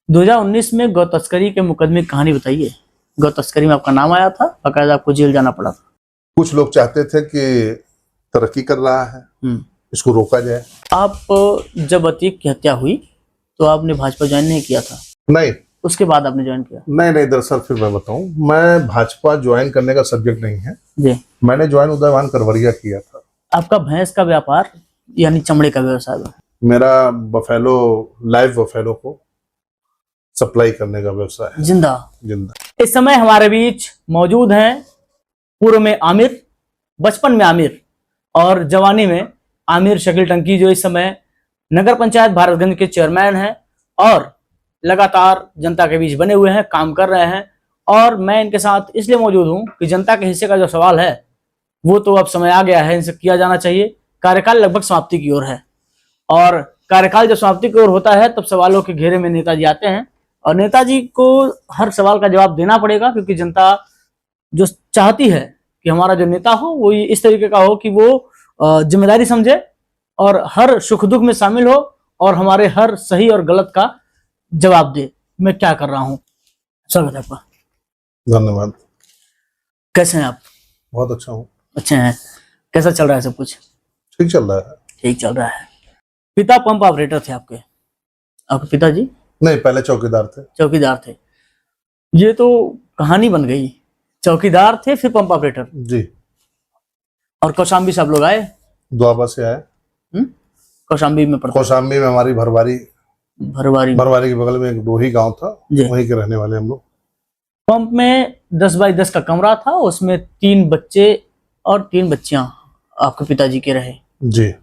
2019 में गौ तस्करी के मुकदमे की कहानी बताइए। गौ तस्करी में आपका नाम आया था, बाकायदा आपको जेल जाना पड़ा था। कुछ लोग चाहते थे कि तरक्की कर रहा है, इसको रोका जाए। आप जब अतीक की हत्या हुई तो आपने भाजपा ज्वाइन नहीं किया था? नहीं, उसके बाद आपने ज्वाइन किया? नहीं, दरअसल फिर मैं बताऊं, मैं भाजपा ज्वाइन करने का सब्जेक्ट नहीं है जी। मैंने ज्वाइन उदयवान करवरिया किया था। आपका भैंस का व्यापार यानी चमड़े का व्यवसाय है? मेरा बफेलो, लाइव बफेलो को सप्लाई करने का व्यवसाय है। जिंदा। इस समय हमारे बीच मौजूद हैं पूर्व में आमिर, बचपन में आमिर और जवानी में आमिर शकील टंकी, जो इस समय नगर पंचायत भारतगंज के चेयरमैन हैं और लगातार जनता के बीच बने हुए हैं, काम कर रहे हैं। और मैं इनके साथ इसलिए मौजूद हूं कि जनता के हिस्से का जो सवाल है वो तो अब समय आ गया है, इनसे किया जाना चाहिए। कार्यकाल लगभग समाप्ति की ओर है और कार्यकाल जब समाप्ति की ओर होता है तब सवालों के घेरे में नेताजी आते हैं और नेताजी को हर सवाल का जवाब देना पड़ेगा, क्योंकि जनता जो चाहती है कि हमारा जो नेता हो वो इस तरीके का हो कि वो जिम्मेदारी समझे और हर सुख दुख में शामिल हो और हमारे हर सही और गलत का जवाब दे। मैं क्या कर रहा हूँ। स्वागत है आपका। धन्यवाद। कैसे हैं आप? बहुत अच्छा हूँ। अच्छे हैं। कैसा चल रहा है सब कुछ? ठीक चल रहा है। ठीक चल रहा है। पिता पंप ऑपरेटर थे आपके पिताजी? नहीं, पहले चौकीदार थे। चौकीदार थे। ये तो कहानी बन गई, चौकीदार थे फिर पंप ऑपरेटर। जी। और कौशाम्बी से आप लोग आए? द्वाबा से आए। कौशाम्बी में पड़ता? कौशाम्बी में हमारी भरवारी के बगल में एक डोही गांव था, वहीं के रहने वाले हम लोग। पंप में 10 बाई 10 का कमरा था, उसमें 3 बच्चे और 3 बच्चियां आपके पिताजी के रहे। जी।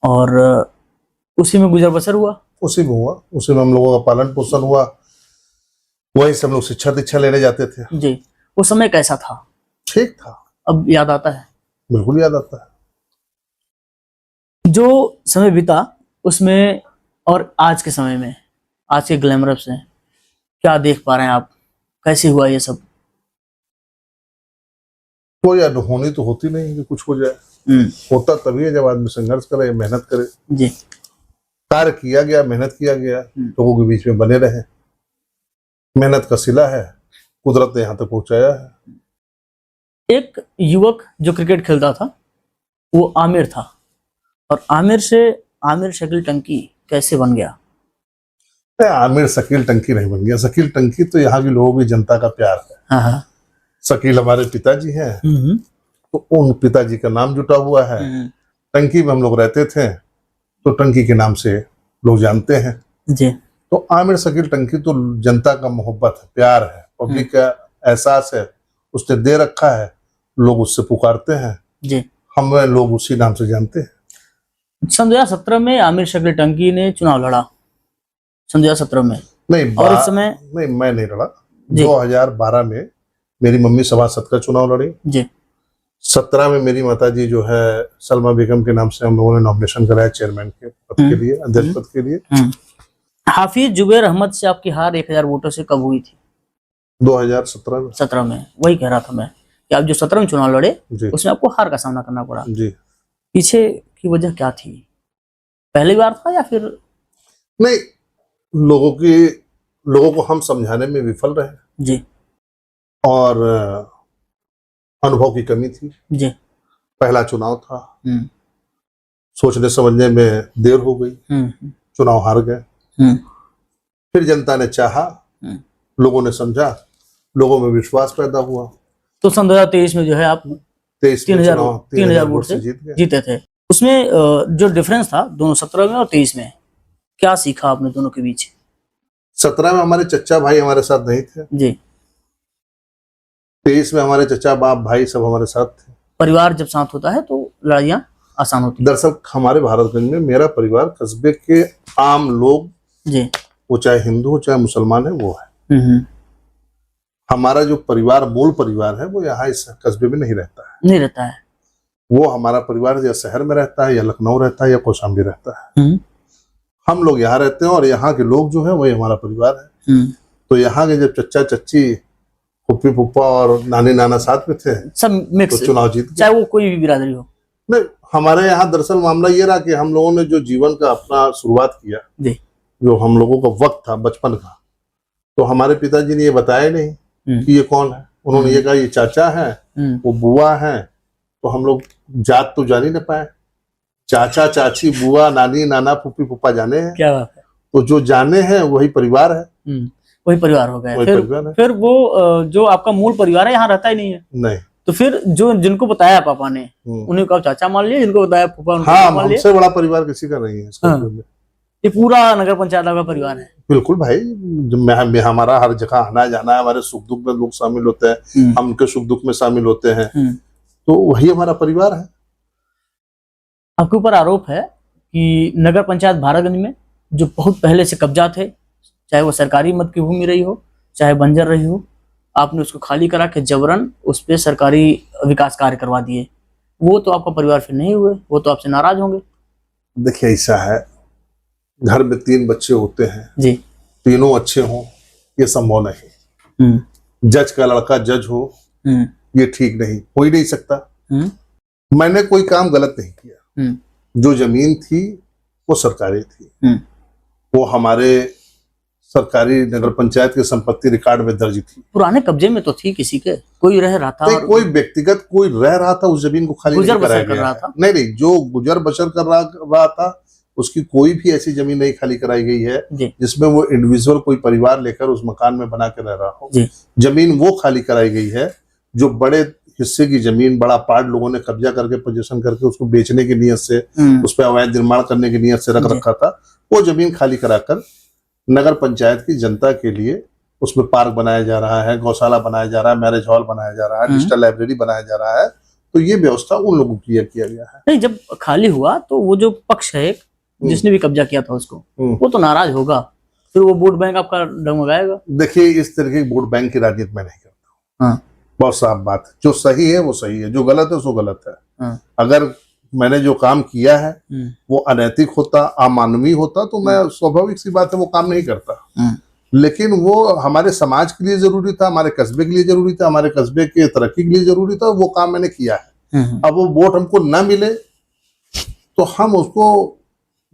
और उसी में गुजर बसर हुआ? उसी में हम लोगों का पालन पोषण हुआ, वहीं से हम लोग शिक्षा दीक्षा लेने जाते थे। जी। उस समय कैसा था? ठीक था। अब याद आता है? बिल्कुल याद आता है। जो समय बीता उसमें और आज के समय में, आज के ग्लैमरस से क्या देख पा रहे हैं आप? कैसे हुआ ये सब? कोई अनहोनी तो होती नहीं कि कुछ हो जाए। होता तभी है जब आदमी संघर्ष करे, मेहनत करे। जी। कार्य किया गया, मेहनत किया गया, लोगों के बीच में बने रहे। मेहनत का सिला है, कुदरत ने यहाँ तक पहुंचाया है। एक युवक जो क्रिकेट खेलता था वो आमिर था, और आमिर से आमिर शकील टंकी कैसे बन गया? आमिर शकील टंकी नहीं बन गया। शकील टंकी तो यहाँ के लोगों की जनता का प्यार है। हाँ। शकील हमारे पिताजी हैं, तो उन पिताजी का नाम जुटा हुआ है। टंकी में हम लोग रहते थे तो टंकी के नाम से लोग जानते हैं। जी। तो आमिर शकील टंकी तो जनता का मोहब्बत है, प्यार है, पब्लिक का एहसास है, उसने दे रखा है, लोग उससे पुकारते हैं। जी। हमें लोग उसी नाम से जानते हैं। सन 2017 में आमिर शकील टंकी ने चुनाव लड़ा। सन 2017 में? नहीं, और उस समय नहीं, मैं नहीं लड़ा। 2012 में मेरी मम्मी सभासद का चुनाव लड़ी। जी। 17 में मेरी माताजी जो है सलमा बेगम के नाम से हम लोगों ने नॉमिनेशन कराया चेयरमैन के पद के लिए, अध्यक्ष पद के लिए। हाफिज जुबैर अहमद से आपकी हार 1000 वोटों से कब हुई थी? 2017 में। वही कह रहा था मैं कि आप जो 17 में चुनाव लड़े उसमें आपको हार का सामना करना पड़ा। जी। पीछे की वजह क्या थी? पहली बार था या फिर? नहीं, लोगों को हम समझाने में विफल रहे। जी। और अनुभव की कमी थी। जी। पहला चुनाव था, सोचने समझने में देर हो गई, चुनाव हार गए। फिर जनता ने चाहा, लोगों ने समझा, लोगों में विश्वास पैदा हुआ। तो सन 2023 में जो है आप 3000 वोट से जीते थे। उसमें जो डिफरेंस था दोनों 17 में और 23 में, क्या सीखा आपने दोनों के बीच? 17 में हमारे चचा भाई हमारे साथ नहीं थे। जी। 23 में हमारे चचा बाप भाई सब हमारे साथ थे। परिवार जब साथ होता है तो लड़ाइयाँ आसान होती है। दरअसल हमारे भारतगंज में मेरा परिवार कस्बे के आम लोग, जी, वो चाहे हिंदू हो चाहे मुसलमान है, वो है। हमारा जो परिवार, मूल परिवार है, वो यहाँ इस कस्बे में नहीं रहता है। वो हमारा परिवार या शहर में रहता है या लखनऊ रहता है या कौशाम्बी रहता है। हम लोग यहाँ रहते हैं और यहाँ के लोग जो है वही हमारा परिवार है। तो यहाँ के जब चच्चा चच्ची, फुप्पी फुप्पा और नानी नाना साथ में थे, सब मिक्स, तो चुनाव जीत गए, चाहे वो कोई भी बिरादरी हो। नहीं, हमारे यहाँ दरअसल मामला ये रहा कि हम लोगों ने जो जीवन का अपना शुरुआत किया, जो हम लोगों का वक्त था बचपन का, तो हमारे पिताजी ने ये बताया नहीं कि ये कौन है। उन्होंने ये कहा ये चाचा है, वो बुआ है। तो हम लोग जात तो जान ही न पाए। चाचा चाची बुआ नानी नाना फूफी फूफा जाने हैं। क्या बात है। तो जो जाने हैं वही परिवार है। वही परिवार हो गया। वही परिवार है। फिर वो जो आपका मूल परिवार है यहाँ रहता ही नहीं है। नहीं। तो फिर जो जिनको बताया पापा ने उन्हें कहा चाचा मान लिया, जिनको बताया फूफा उनको हाँ, मान लिया। हमसे बड़ा परिवार किसी का नहीं है इस कस्बे में। ये पूरा नगर पंचायत का परिवार है। बिल्कुल भाई, हमारा हर जगह आना जाना है। हमारे सुख दुख में लोग शामिल होते हैं, हम उनके सुख दुख में शामिल होते हैं। तो वही हमारा परिवार है। आपके ऊपर आरोप है कि नगर पंचायत भारतगंज में जो बहुत पहले से कब्जा थे, चाहे वो सरकारी मद की भूमि रही हो चाहे बंजर रही हो, आपने उसको खाली करा के जबरन उस पर सरकारी विकास कार्य करवा दिए। वो तो आपका परिवार फिर नहीं हुए, वो तो आपसे नाराज होंगे। देखिए ऐसा है, घर में 3 बच्चे होते हैं जी, तीनों अच्छे हों ये संभव नहीं। जज का लड़का जज हो ये ठीक नहीं, हो ही नहीं सकता। मैंने कोई काम गलत नहीं किया। जो जमीन थी वो सरकारी थी, वो हमारे सरकारी नगर पंचायत की संपत्ति रिकॉर्ड में दर्ज थी। पुराने कब्जे में तो थी, किसी के कोई रह रहा था। कोई व्यक्तिगत कोई रह रहा था, उस जमीन को खाली गुजर नहीं कराया बसर कर रहा था। नहीं, जो गुजर बसर कर रहा था उसकी कोई भी ऐसी जमीन नहीं खाली कराई गई है जिसमें वो इंडिविजुअल कोई परिवार लेकर उस मकान में बना के रह रहा हो। जमीन वो खाली कराई गई है जो बड़े हिस्से की जमीन, बड़ा पार्ट लोगों ने कब्जा करके पोजीशन करके उसको बेचने की नियत से, उस पर अवैध निर्माण करने की नियत से रख रखा था। वो जमीन खाली कराकर नगर पंचायत की जनता के लिए उसमें पार्क बनाया जा रहा है, गौशाला बनाया जा रहा है, मैरिज हॉल बनाया जा रहा है, डिजिटल लाइब्रेरी बनाया जा रहा है। तो ये व्यवस्था उन लोगों के लिए किया गया है। नहीं, जब खाली हुआ तो वो जो पक्ष है जिसने भी कब्जा किया था उसको, वो तो नाराज होगा, फिर वो वोट बैंक आपका डगमगाएगा। देखिए इस तरह की वोट बैंक की राजनीति मैं नहीं करता हूँ। बहुत साफ बात, जो सही है वो सही है, जो गलत है वो गलत है। अगर मैंने जो काम किया है वो अनैतिक होता, अमानवीय होता तो मैं स्वाभाविक सी बात है वो काम नहीं करता। लेकिन वो हमारे समाज के लिए जरूरी था, हमारे कस्बे के लिए जरूरी था, हमारे कस्बे के तरक्की के लिए जरूरी था, वो काम मैंने किया है। अब वो वोट हमको ना मिले तो हम उसको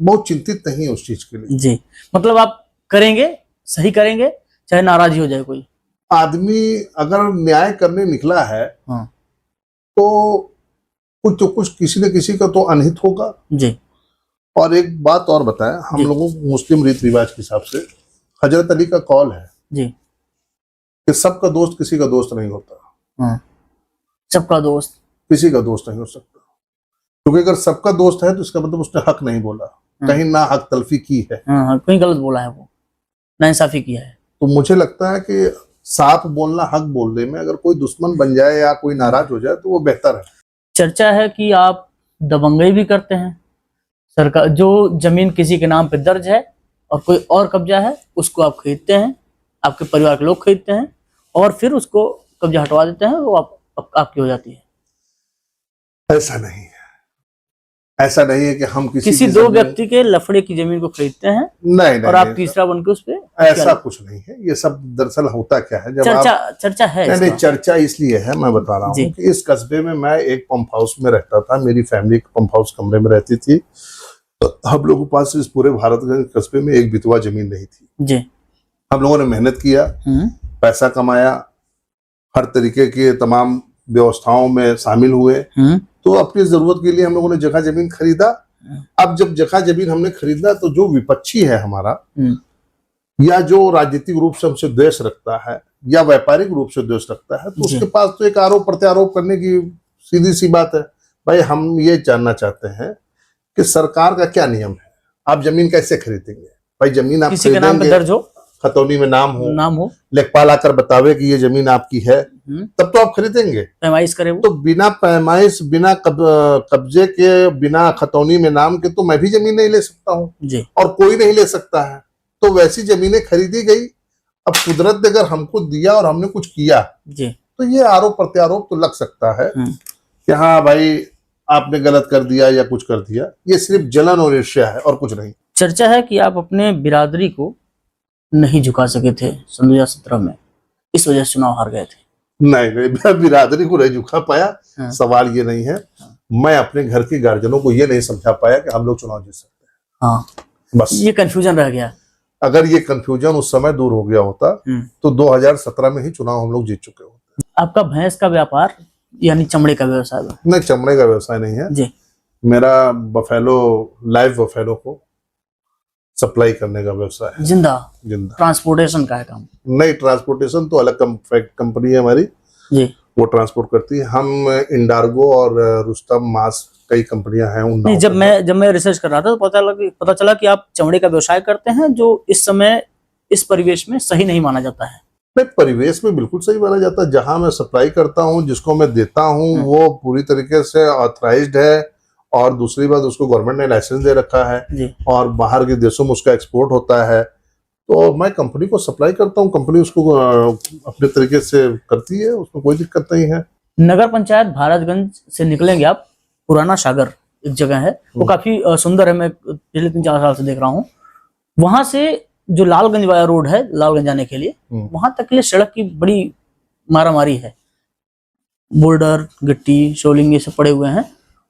बहुत चिंतित नहीं है उस चीज के लिए। जी, मतलब आप करेंगे, सही करेंगे, चाहे नाराज हो जाए कोई आदमी। अगर न्याय करने निकला है तो कुछ किसी न किसी का तो अनहित होगा। जी। और एक बात और बताएं, हम लोगों को मुस्लिम रीति रिवाज के हिसाब से हजरत अली का कौल है जी कि सबका दोस्त किसी का दोस्त नहीं होता। सबका दोस्त किसी का दोस्त नहीं हो सकता, क्योंकि अगर सबका दोस्त है तो इसका मतलब उसने हक नहीं बोला, कहीं ना हक तलफी की है, कहीं गलत बोला है, वो नाइंसाफी किया है। तो मुझे लगता है कि साफ बोलना, हक बोलने में अगर कोई दुश्मन बन जाए या कोई नाराज हो जाए तो वो बेहतर है। चर्चा है कि आप दबंगई भी करते हैं। सरकार जो जमीन किसी के नाम पे दर्ज है और कोई और कब्जा है उसको आप खरीदते हैं, आपके परिवार के लोग खरीदते हैं और फिर उसको कब्जा हटवा देते हैं, वो आपकी हो जाती है। ऐसा नहीं है, ऐसा नहीं है कि हम किसी दो व्यक्ति के लफड़े की जमीन को खरीदते हैं नहीं, और आप तीसरा बनकर उस पे, ऐसा कुछ नहीं है। ये सब दरअसल होता क्या है, जब चर्चा है। नहीं, चर्चा इसलिए है, मैं बता रहा हूँ कि इस कस्बे में मैं एक पंप हाउस में रहता था, मेरी फैमिली पंप हाउस कमरे में रहती थी। तो हम लोगों के पास इस पूरे भारतगंज कस्बे में एक बितवा जमीन नहीं थी जी। हम लोगों ने मेहनत किया, पैसा कमाया, हर तरीके के तमाम व्यवस्थाओं में शामिल हुए, तो अपनी जरूरत के लिए हम लोगों ने जगह जमीन खरीदा। अब जब जगह जमीन हमने खरीदा तो जो विपक्षी है हमारा, या जो राजनीतिक रूप से हमसे द्वेष रखता है या व्यापारिक रूप से द्वेष रखता है, तो उसके पास तो एक आरोप प्रत्यारोप करने की सीधी सी बात है। भाई हम ये जानना चाहते हैं कि सरकार का क्या नियम है, आप जमीन कैसे खरीदेंगे? भाई जमीन आप किसी के नाम पे दर्ज हो, खतौनी में नाम हो, लेखपाल आकर बतावे कि ये जमीन आपकी है, तब तो आप खरीदेंगे। पैमाइश करे तो बिना पैमाइश, बिना कब्जे के, बिना खतौनी में नाम के तो मैं भी जमीन नहीं ले सकता हूँ और कोई नहीं ले सकता है। तो वैसी जमीनें खरीदी गई। अब कुदरत ने अगर हमको दिया और हमने कुछ किया तो ये आरोप प्रत्यारोप तो लग सकता है कि हाँ भाई आपने गलत कर दिया या कुछ कर दिया। ये सिर्फ जलन और ईर्ष्या है और कुछ नहीं। चर्चा है कि आप अपने बिरादरी को नहीं झुका सके थे सन 2017 में, इस वजह से चुनाव हार गए थे। नहीं, मैं बिरादरी को नहीं झुका पाया। सवाल ये नहीं है, मैं अपने घर के गार्जियनों को ये नहीं समझा पाया कि हम लोग चुनाव जीत सकते हैं। बस ये कंफ्यूजन रह गया। अगर ये कंफ्यूजन उस समय दूर हो गया होता तो 2017 में ही चुनाव हम लोग जीत चुके होते। आपका भैंस का व्यापार यानी चमड़े का व्यवसाय है? नहीं, चमड़े का व्यवसाय नहीं है जी। मेरा बफेलो, लाइव बफेलो को सप्लाई करने का व्यवसाय है। जिंदा ट्रांसपोर्टेशन का है काम? नहीं, ट्रांसपोर्टेशन तो अलग कंपनी है हमारी जी, वो ट्रांसपोर्ट करती है। हम इंडार्गो और रुस्तम मास कई कंपनियां हैं उन। नहीं, जब मैं रिसर्च कर रहा था तो पता चला कि आप चमड़े का व्यवसाय करते हैं, जो इस समय इस परिवेश में सही नहीं माना जाता है। नहीं, परिवेश में बिल्कुल सही माना जाता है। जहां मैं सप्लाई करता हूं, जिसको मैं देता हूं, वो पूरी तरीके से ऑथराइज्ड है, और दूसरी बात उसको गवर्नमेंट ने लाइसेंस दे रखा है जी। और बाहर के देशों में उसका एक्सपोर्ट होता है। तो मैं कंपनी को सप्लाई करता हूं, कंपनी उसको अपने तरीके से करती है, उसमें कोई दिक्कत नहीं है। नगर पंचायत भारतगंज से निकलेंगे आप, पुराना सागर एक जगह है, वो काफी सुंदर है, मैं पिछले 3-4 साल से देख रहा हूँ। वहां से जो लालगंज वाला रोड है, लालगंज जाने के लिए, वहां तक के लिए सड़क की बड़ी मारामारी है। बोल्डर, गिट्टी, शोलिंग ये सब पड़े हुए हैं,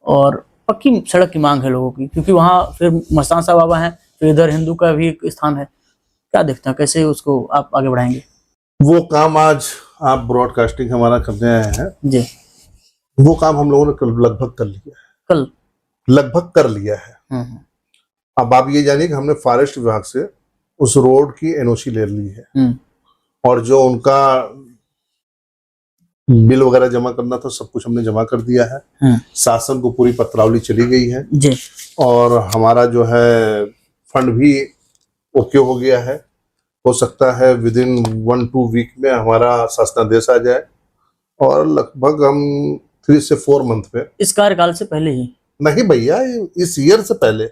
और पक्की सड़क की मांग है लोगों की, क्योंकि वहां फिर मस्तान साहब बाबा हैं, फिर इधर हिंदू का भी एक स्थान है। क्या देखते हैं, कैसे उसको आप आगे बढ़ाएंगे? वो काम आज आप ब्रॉडकास्टिंग हमारा करने आए हैं जी, वो काम हम लोगों ने लगभग कर लिया है। कल लगभग कर लिया है। अब आप ये जानिए कि हमने फॉरेस्ट विभाग से उस रोड की एनओसी ले ली है, और जो उनका बिल वगैरह जमा करना था सब कुछ हमने जमा कर दिया है। शासन को पूरी पत्रावली चली गई है जी, और हमारा जो है फंड भी ओके हो गया है। हो सकता है विद इन 1-2 वीक में हमारा शासनादेश आ जाए, और लगभग हम 3 से 4 मंथ में। इस कार्यकाल से पहले ही? नहीं भैया, इस ईयर से पहले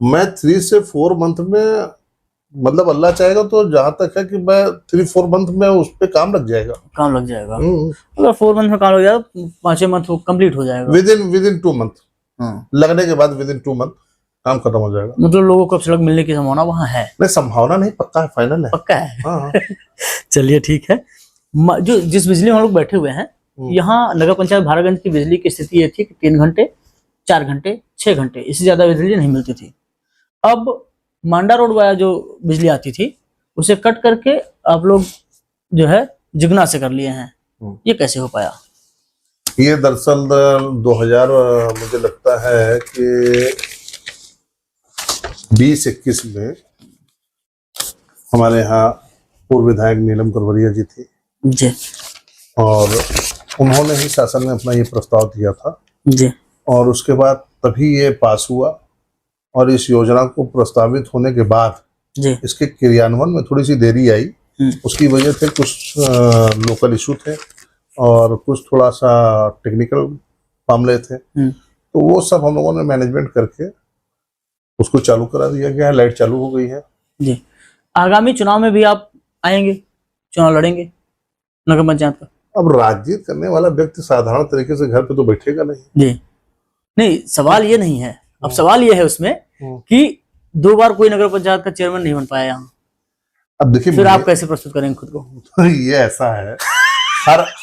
मैं 3 से 4 मंथ में, मतलब अल्लाह चाहेगा तो जहां तक है कि मैं 3-4 मंथ में उस पे काम लग जाएगा। काम लग जाएगा? अगर 4 मंथ में काम लग जाएगा, 5 मंथ वो कंप्लीट हो जाएगा। विद इन 2 मंथ लगने के बाद विद इन 2 मंथ काम खत्म हो जाएगा। मतलब लोगों को सड़क मिलने की संभावना वहाँ है? नहीं, संभावना नहीं, पक्का है, फाइनल है, पक्का है। हाँ। चलिए ठीक है। जो जिस बिजली में हम लोग बैठे हुए हैं, यहाँ नगर पंचायत भारतगंज की बिजली की स्थिति ये थी कि 3 घंटे, 4 घंटे, 6 घंटे, इससे ज्यादा बिजली नहीं मिलती थी। अब मांडा रोड वाला जो बिजली आती थी उसे कट करके आप लोग जो है जिगना से कर लिए हैं, ये कैसे हो पाया? ये दरअसल 2000 मुझे लगता है कि 20-21 में हमारे यहाँ पूर्व विधायक नीलम करवरिया जी थी जी, और उन्होंने ही शासन में अपना ये प्रस्ताव दिया था जी, और उसके बाद तभी ये पास हुआ। और इस योजना को प्रस्तावित होने के बाद जी, इसके क्रियान्वयन में थोड़ी सी देरी आई। उसकी वजह से कुछ लोकल इशू थे और कुछ थोड़ा सा टेक्निकल मामले थे, तो वो सब हम लोगों ने मैनेजमेंट करके उसको चालू करा दिया गया है। लाइट चालू हो गई है जी। आगामी चुनाव में भी आप आएंगे, चुनाव लड़ेंगे नगर पंचायत का? अब राजनीति करने वाला व्यक्ति साधारण तरीके से घर पे तो बैठेगा नहीं जी। नहीं, सवाल ये नहीं है, अब सवाल ये है उसमें कि 2 बार कोई नगर पंचायत का चेयरमैन नहीं बन पाया यहाँ। अब देखिए, फिर आप कैसे प्रस्तुत करेंगे खुद को? ये ऐसा है,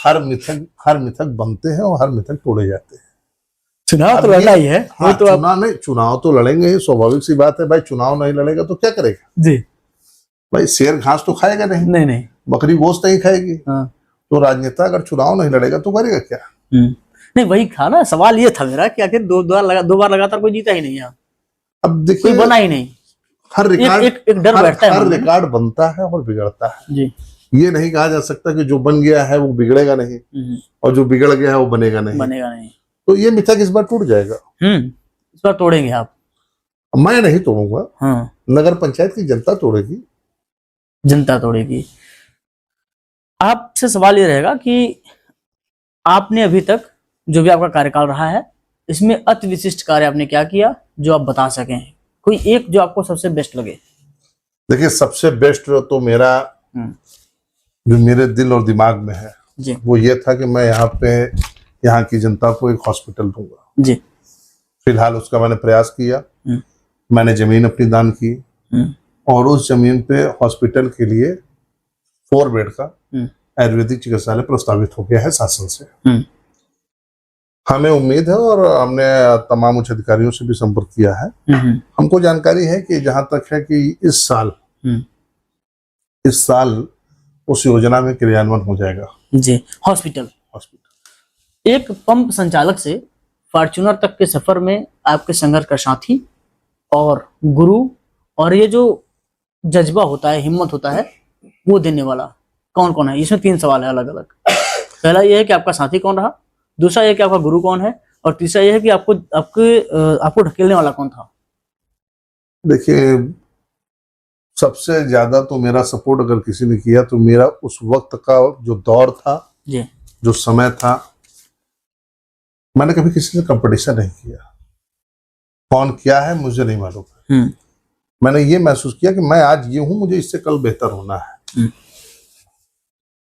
हर मिथक बनते हैं और हर मिथक तोड़े जाते हैं। चुनाव तो लड़ना ही है। हाँ, तो चुनाव तो लड़ेंगे ही, स्वाभाविक सी बात है भाई। चुनाव नहीं लड़ेगा तो क्या करेगा जी? भाई, शेर घास तो खाएगा नहीं, नहीं, बकरी गोश्त नहीं खाएगी। तो राजनेता अगर चुनाव नहीं लड़ेगा तो करेगा क्या? नहीं, वही था ना, सवाल ये था मेरा कि आखिर 2 बार लगातार कोई जीता ही नहीं यहाँ। अब देखिए, कोई बना ही नहीं। हर रिकॉर्ड एक डर बैठता है, हर रिकॉर्ड बनता है और बिगड़ता है जी। ये नहीं कहा जा सकता कि जो बन गया है वो बिगड़ेगा नहीं और जो बिगड़ गया है वो बनेगा नहीं। तो ये मिथक इस बार टूट जाएगा। इस बार तोड़ेंगे आप? मैं नहीं तोड़ूंगा, नगर पंचायत की जनता तोड़ेगी। जनता तोड़ेगी। आपसे सवाल ये रहेगा कि आपने अभी तक जो भी आपका कार्यकाल रहा है, इसमें अति विशिष्ट कार्य आपने क्या किया जो आप बता सकें? कोई एक जो आपको सबसे बेस्ट लगे? देखिए, सबसे बेस्ट तो मेरा जो मेरे दिल और दिमाग में है जी, वो ये था कि मैं यहाँ की जनता को एक हॉस्पिटल दूंगा जी। फिलहाल उसका मैंने प्रयास किया। मैंने जमीन अपनी दान की और उस जमीन पे हॉस्पिटल के लिए 4 बेड का आयुर्वेदिक चिकित्सालय प्रस्तावित हो गया है शासन से। हमें उम्मीद है और हमने तमाम उच्च अधिकारियों से भी संपर्क किया है। हमको जानकारी है कि जहां तक है कि इस साल इस साल उस योजना में क्रियान्वयन हो जाएगा। जी। हॉस्पिटल एक पंप संचालक से फॉर्च्यूनर तक के सफर में आपके संघर्ष का साथी और गुरु और ये जो जज्बा होता है, हिम्मत होता है, वो देने वाला कौन कौन है? इसमें 3 सवाल है अलग अलग। पहला ये है कि आपका साथी कौन रहा, दूसरा ये कि आपका गुरु कौन है, और तीसरा ये है कि आपको ढकेलने वाला कौन था? देखिए, सबसे ज्यादा तो मेरा सपोर्ट अगर किसी ने किया तो मेरा उस वक्त का जो दौर था जी, जो समय था, मैंने कभी किसी से कंपटीशन नहीं किया। कौन क्या है मुझे नहीं मालूम। मैंने ये महसूस किया कि मैं आज ये हूं, मुझे इससे कल बेहतर होना है।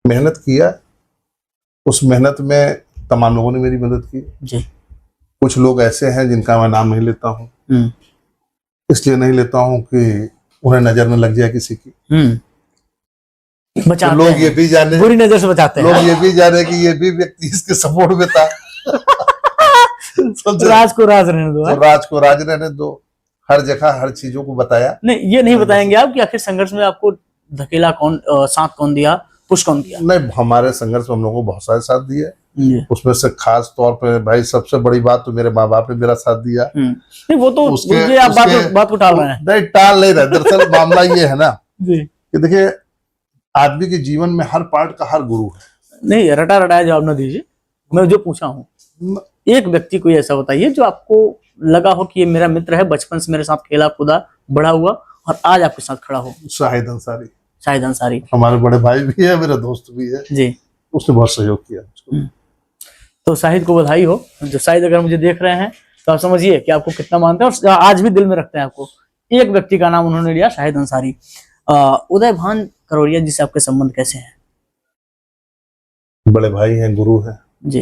मेहनत किया, उस मेहनत में तमाम लोगों ने मेरी मदद की जी। कुछ लोग ऐसे हैं जिनका मैं नाम नहीं लेता हूँ, इसलिए नहीं लेता हूँ कि उन्हें नजर न लग जाए किसी की। बचाते तो लोग हैं, ये भी जाने, बुरी नजर से बचाते हैं। लोग ये भी जाने कि ये भी व्यक्ति इसके सपोर्ट में था। राज को राज रहने दो। तो राज को राज रहने दो, हर जगह हर चीजों को बताया। नहीं, ये नहीं बताएंगे आप कि आखिर संघर्ष में आपको धकेला कौन, साथ कौन दिया, पुश कौन दिया? नहीं, हमारे संघर्ष में हम लोगों को बहुत सारे साथ दिए। उसमें से खास तौर पे भाई सबसे बड़ी बात तो मेरे माँ बाप ने मेरा साथ दिया। नहीं, वो तो आप बात को टाल रहे हैं। नहीं, टाल नहीं रहे। दरअसल मामला ये है ना जी, कि देखिए, आदमी के जीवन में हर पार्ट का हर गुरु है। नहीं, रटा रटाया जवाब न दीजिए। मैं जो पूछा हूँ, एक व्यक्ति कोई ऐसा बताइए जो आपको लगा हो कि ये मेरा मित्र है, बचपन से मेरे साथ खेला कूदा बड़ा हुआ और आज आपके साथ खड़ा हो। शाहिद अंसारी। शाहिद अंसारी हमारे बड़े भाई भी है, मेरा दोस्त भी है जी। उसने बहुत सहयोग किया मुझको। तो शाहिद को बधाई हो। जो शाहिद अगर मुझे देख रहे हैं तो आप समझिए कि आपको कितना मानते हैं और आज भी दिल में रखते हैं आपको। एक व्यक्ति का नाम उन्होंने लिया, शाहिद अंसारी। उदय भान करोड़िया जी से आपके संबंध कैसे हैं? बड़े भाई हैं, गुरु हैं जी।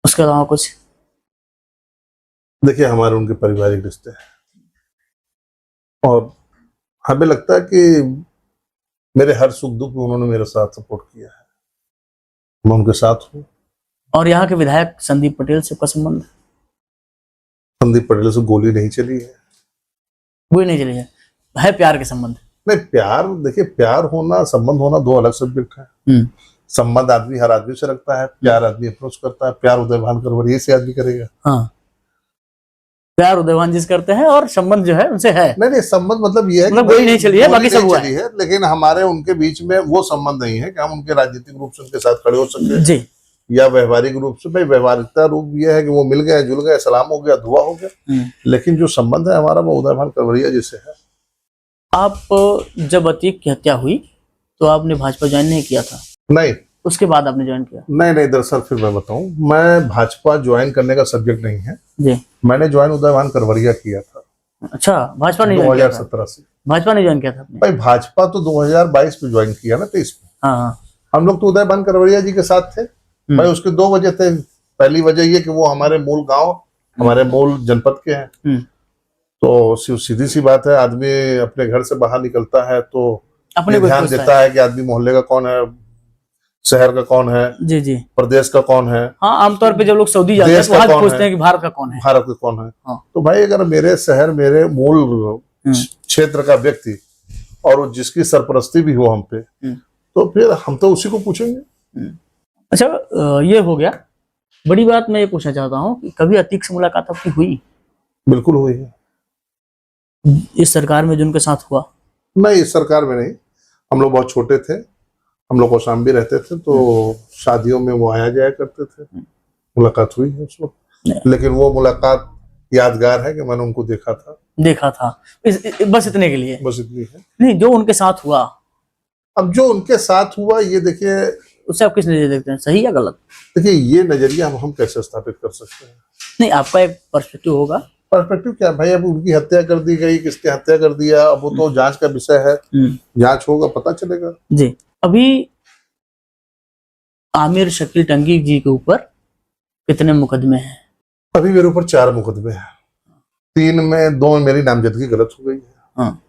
उसके अलावा कुछ? देखिए, हमारे उनके पारिवारिक रिश्ते हैं और हमें लगता है कि मेरे हर सुख दुख में उन्होंने मेरे साथ सपोर्ट किया है, मैं उनके साथ हूँ। और यहाँ के विधायक संदीप पटेल से आपका संबंध? संदीप पटेल से गोली नहीं चली है। गोली नहीं चली है प्यार के संबंध? नहीं, प्यार, देखिए, प्यार होना संबंध होना दो अलग सब्जेक्ट है। संबंध आदमी हर आदमी से रखता है, प्यार आदमी अप्रोच करता है। प्यार उदय भान करवरिया से आदमी करेगा। हाँ, प्यार उदय भान जी से करते हैं और संबंध जो है उनसे है। नहीं, संबंध मतलब ये है मतलब गोली नहीं चली है, बाकी सब हुआ है। लेकिन हमारे उनके बीच में वो संबंध नहीं है कि हम उनके राजनीतिक रूप से उनके साथ खड़े हो सके जी, या व्यवहारिक रूप से। भाई, व्यवहारिकता रूप ये है कि वो मिल गए, जुल गए, सलाम हो गया, दुआ हो गया। लेकिन जो संबंध है हमारा वो उदय भान करवरिया जी से है। आप जब अतीक की हत्या हुई तो आपने भाजपा ज्वाइन नहीं किया था? नहीं। उसके बाद आपने ज्वाइन किया? नहीं, दरअसल फिर मैं बताऊं, मैं भाजपा ज्वाइन करने का सब्जेक्ट नहीं है जी। मैंने ज्वाइन उदय भान करवरिया किया था। अच्छा, भाजपा नहीं 2017 से। भाजपा नहीं ज्वाइन किया था आपने? भाई, भाजपा तो 2022 में ज्वाइन किया ना, 23 में। हाँ। हम लोग तो उदय भान करवरिया जी के साथ थे। भाई, उसके 2 वजह थे। पहली वजह ये कि वो हमारे मूल गांव, हमारे मूल जनपद के हैं। तो सीधी सी बात है, आदमी अपने घर से बाहर निकलता है तो अपने ध्यान देता है कि आदमी मोहल्ले का कौन है, शहर का कौन है, जी जी, प्रदेश का कौन है। हाँ, आमतौर पे जब लोग सऊदी जाते हैं तो वहां पूछते हैं कि भारत का कौन है, भारत का कौन है। हाँ। तो भाई, अगर मेरे शहर, मेरे मूल क्षेत्र का व्यक्ति और जिसकी सरपरस्ती भी हो हम पे, तो फिर हम तो उसी को पूछेंगे। अच्छा, ये हो गया। बड़ी बात मैं ये पूछना चाहता हूँ कि कभी अतीक से मुलाकात आपकी हुई? बिल्कुल हुई है। इस सरकार में जो उनके साथ हुआ? नहीं, इस सरकार में नहीं। हम लोग बहुत छोटे थे, हम लोग कौशाम्बी रहते थे, तो शादियों में वो आया जाया करते थे। मुलाकात हुई है उस वक्त, लेकिन वो मुलाकात यादगार है कि मैंने उनको देखा था। बस इतने के लिए? बस इतनी है। नहीं, जो उनके साथ हुआ। अब जो उनके साथ हुआ, ये देखिए, उससे आप किस नजरिए देखते हैं, सही या गलत? देखिए, ये नजरिया हम कैसे स्थापित कर सकते हैं? नहीं, आपका एक पर्सपेक्टिव होगा। पर्सपेक्टिव क्या भाई, अब उनकी हत्या कर दी गई, किसके हत्या कर दिया, अब वो तो जांच का विषय है। जांच होगा, पता चलेगा। जी। अभी आमिर शकील टंकी जी के ऊपर कितने मुकदमे हैं? अभी मेरे ऊपर 4 मुकदमे हैं। 3 में, 2 में मेरी नामजदगी गलत हो गई है। हाँ।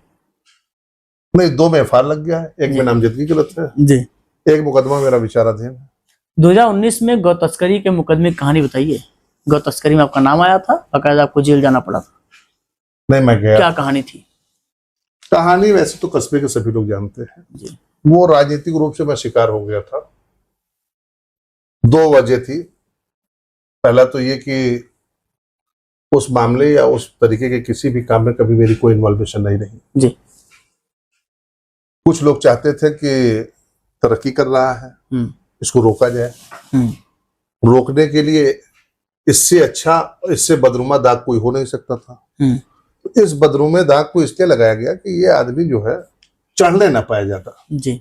नहीं, 2 में एफआईआर लग गया है, 1 में नामजदगी गलत है जी। 1 मुकदमा मेरा विचाराधीन है। 2019 में गौ तस्करी के मुकदमे की कहानी बताइए। गौ तस्करी में आपका नाम आया था, बकायदा आपको जेल जाना पड़ा था। नहीं, मैं गया। क्या कहानी थी? कहानी वैसे तो कस्बे के सभी लोग जानते हैं जी। वो राजनीतिक रूप से मैं शिकार हो गया था। 2 वजह थी। पहला तो ये कि उस मामले या उस तरीके के किसी भी काम में कभी मेरी कोई इन्वॉल्वेशन नहीं रही जी। कुछ लोग चाहते थे कि तरक्की कर रहा है, इसको रोका जाए। रोकने के लिए इससे अच्छा, इससे बदनुमा दाग कोई हो नहीं सकता था। तो इस बदनुमा दाग को इसलिए लगाया गया कि ये आदमी जो है चढ़ने ना पाया जाता जी।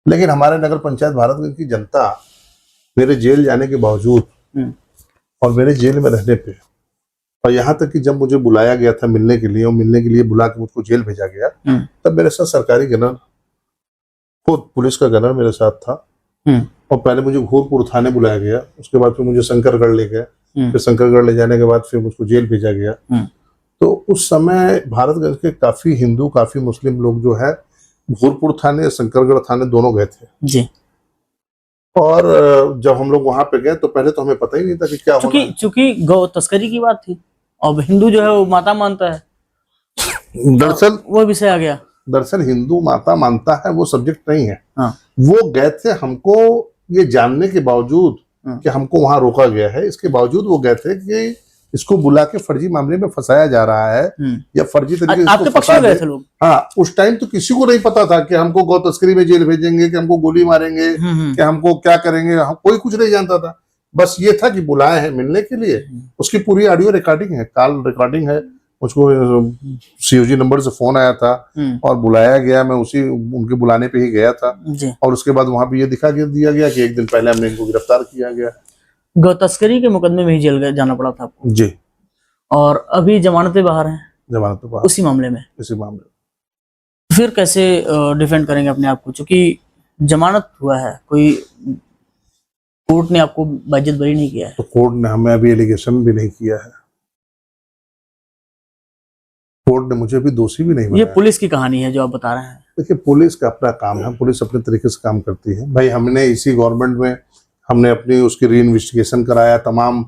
लेकिन हमारे नगर पंचायत भारतगंज की जनता मेरे जेल जाने के बावजूद और मेरे जेल में रहने पे, और यहाँ तक कि जब मुझे बुलाया गया था मिलने के लिए, और मिलने के लिए बुला के मुझको जेल भेजा गया, तब मेरे साथ सरकारी गनर, खुद पुलिस का गनर मेरे साथ था। और पहले मुझे घोरपुर थाने बुलाया गया, उसके बाद फिर मुझे शंकरगढ़ ले गया, फिर शंकरगढ़ ले जाने के बाद फिर मुझको जेल भेजा गया। तो उस समय भारतगंज के काफी हिंदू, काफी मुस्लिम लोग जो है घोरपुर थाने, शंकरगढ़ थाने दोनों गए थे जी। और जब हम लोग वहां पे गए तो पहले तो हमें पता ही नहीं था कि क्या होना है। चूंकि गौ तस्करी की बात थी और हिंदू जो है वो माता मानता है, दरअसल वो विषय आ गया। दरअसल हिंदू माता मानता है वो सब्जेक्ट नहीं है। हाँ। वो गए थे, हमको ये जानने के बावजूद कि हमको वहां रोका गया है, इसके बावजूद वो गए थे कि इसको बुला के फर्जी मामले में फंसाया जा रहा है या फर्जी तरीके से आपके पक्ष में गए थे लोग? हाँ, उस टाइम तो किसी को नहीं पता था कि हमको गौ तस्करी में जेल भेजेंगे, कि हमको गोली मारेंगे, कि हमको क्या करेंगे, कोई कुछ नहीं जानता था। बस ये था कि बुलाए हैं मिलने के लिए। उसकी पूरी ऑडियो रिकॉर्डिंग है, कॉल रिकॉर्डिंग है। मुझको सीओजी नंबर से फोन आया था और बुलाया गया, मैं उनके बुलाने पे ही गया था। और उसके बाद वहां पे ये दिखा दिया गया कि 1 दिन पहले हमने इनको गिरफ्तार किया गया। गौ तस्करी के मुकदमे में ही जेल जाना पड़ा था आपको जी। और अभी जमानत पे बाहर हैं? जमानत पे बाहर, उसी मामले में? इसी मामले में। फिर कैसे डिफेंड करेंगे अपने आप को, क्योंकि जमानत हुआ है, कोई कोर्ट ने आपको बाइज्जत बरी नहीं किया है? तो कोर्ट ने हमें अभी एलिगेशन भी नहीं किया है, कोर्ट ने मुझे भी दोषी भी नहीं बनाया। ये पुलिस की कहानी है जो आप बता रहे हैं। देखिए, पुलिस का अपना काम है, पुलिस अपने तरीके से काम करती है। भाई हमने इसी गवर्नमेंट में हमने अपनी उसकी री इन्वेस्टिगेशन कराया, तमाम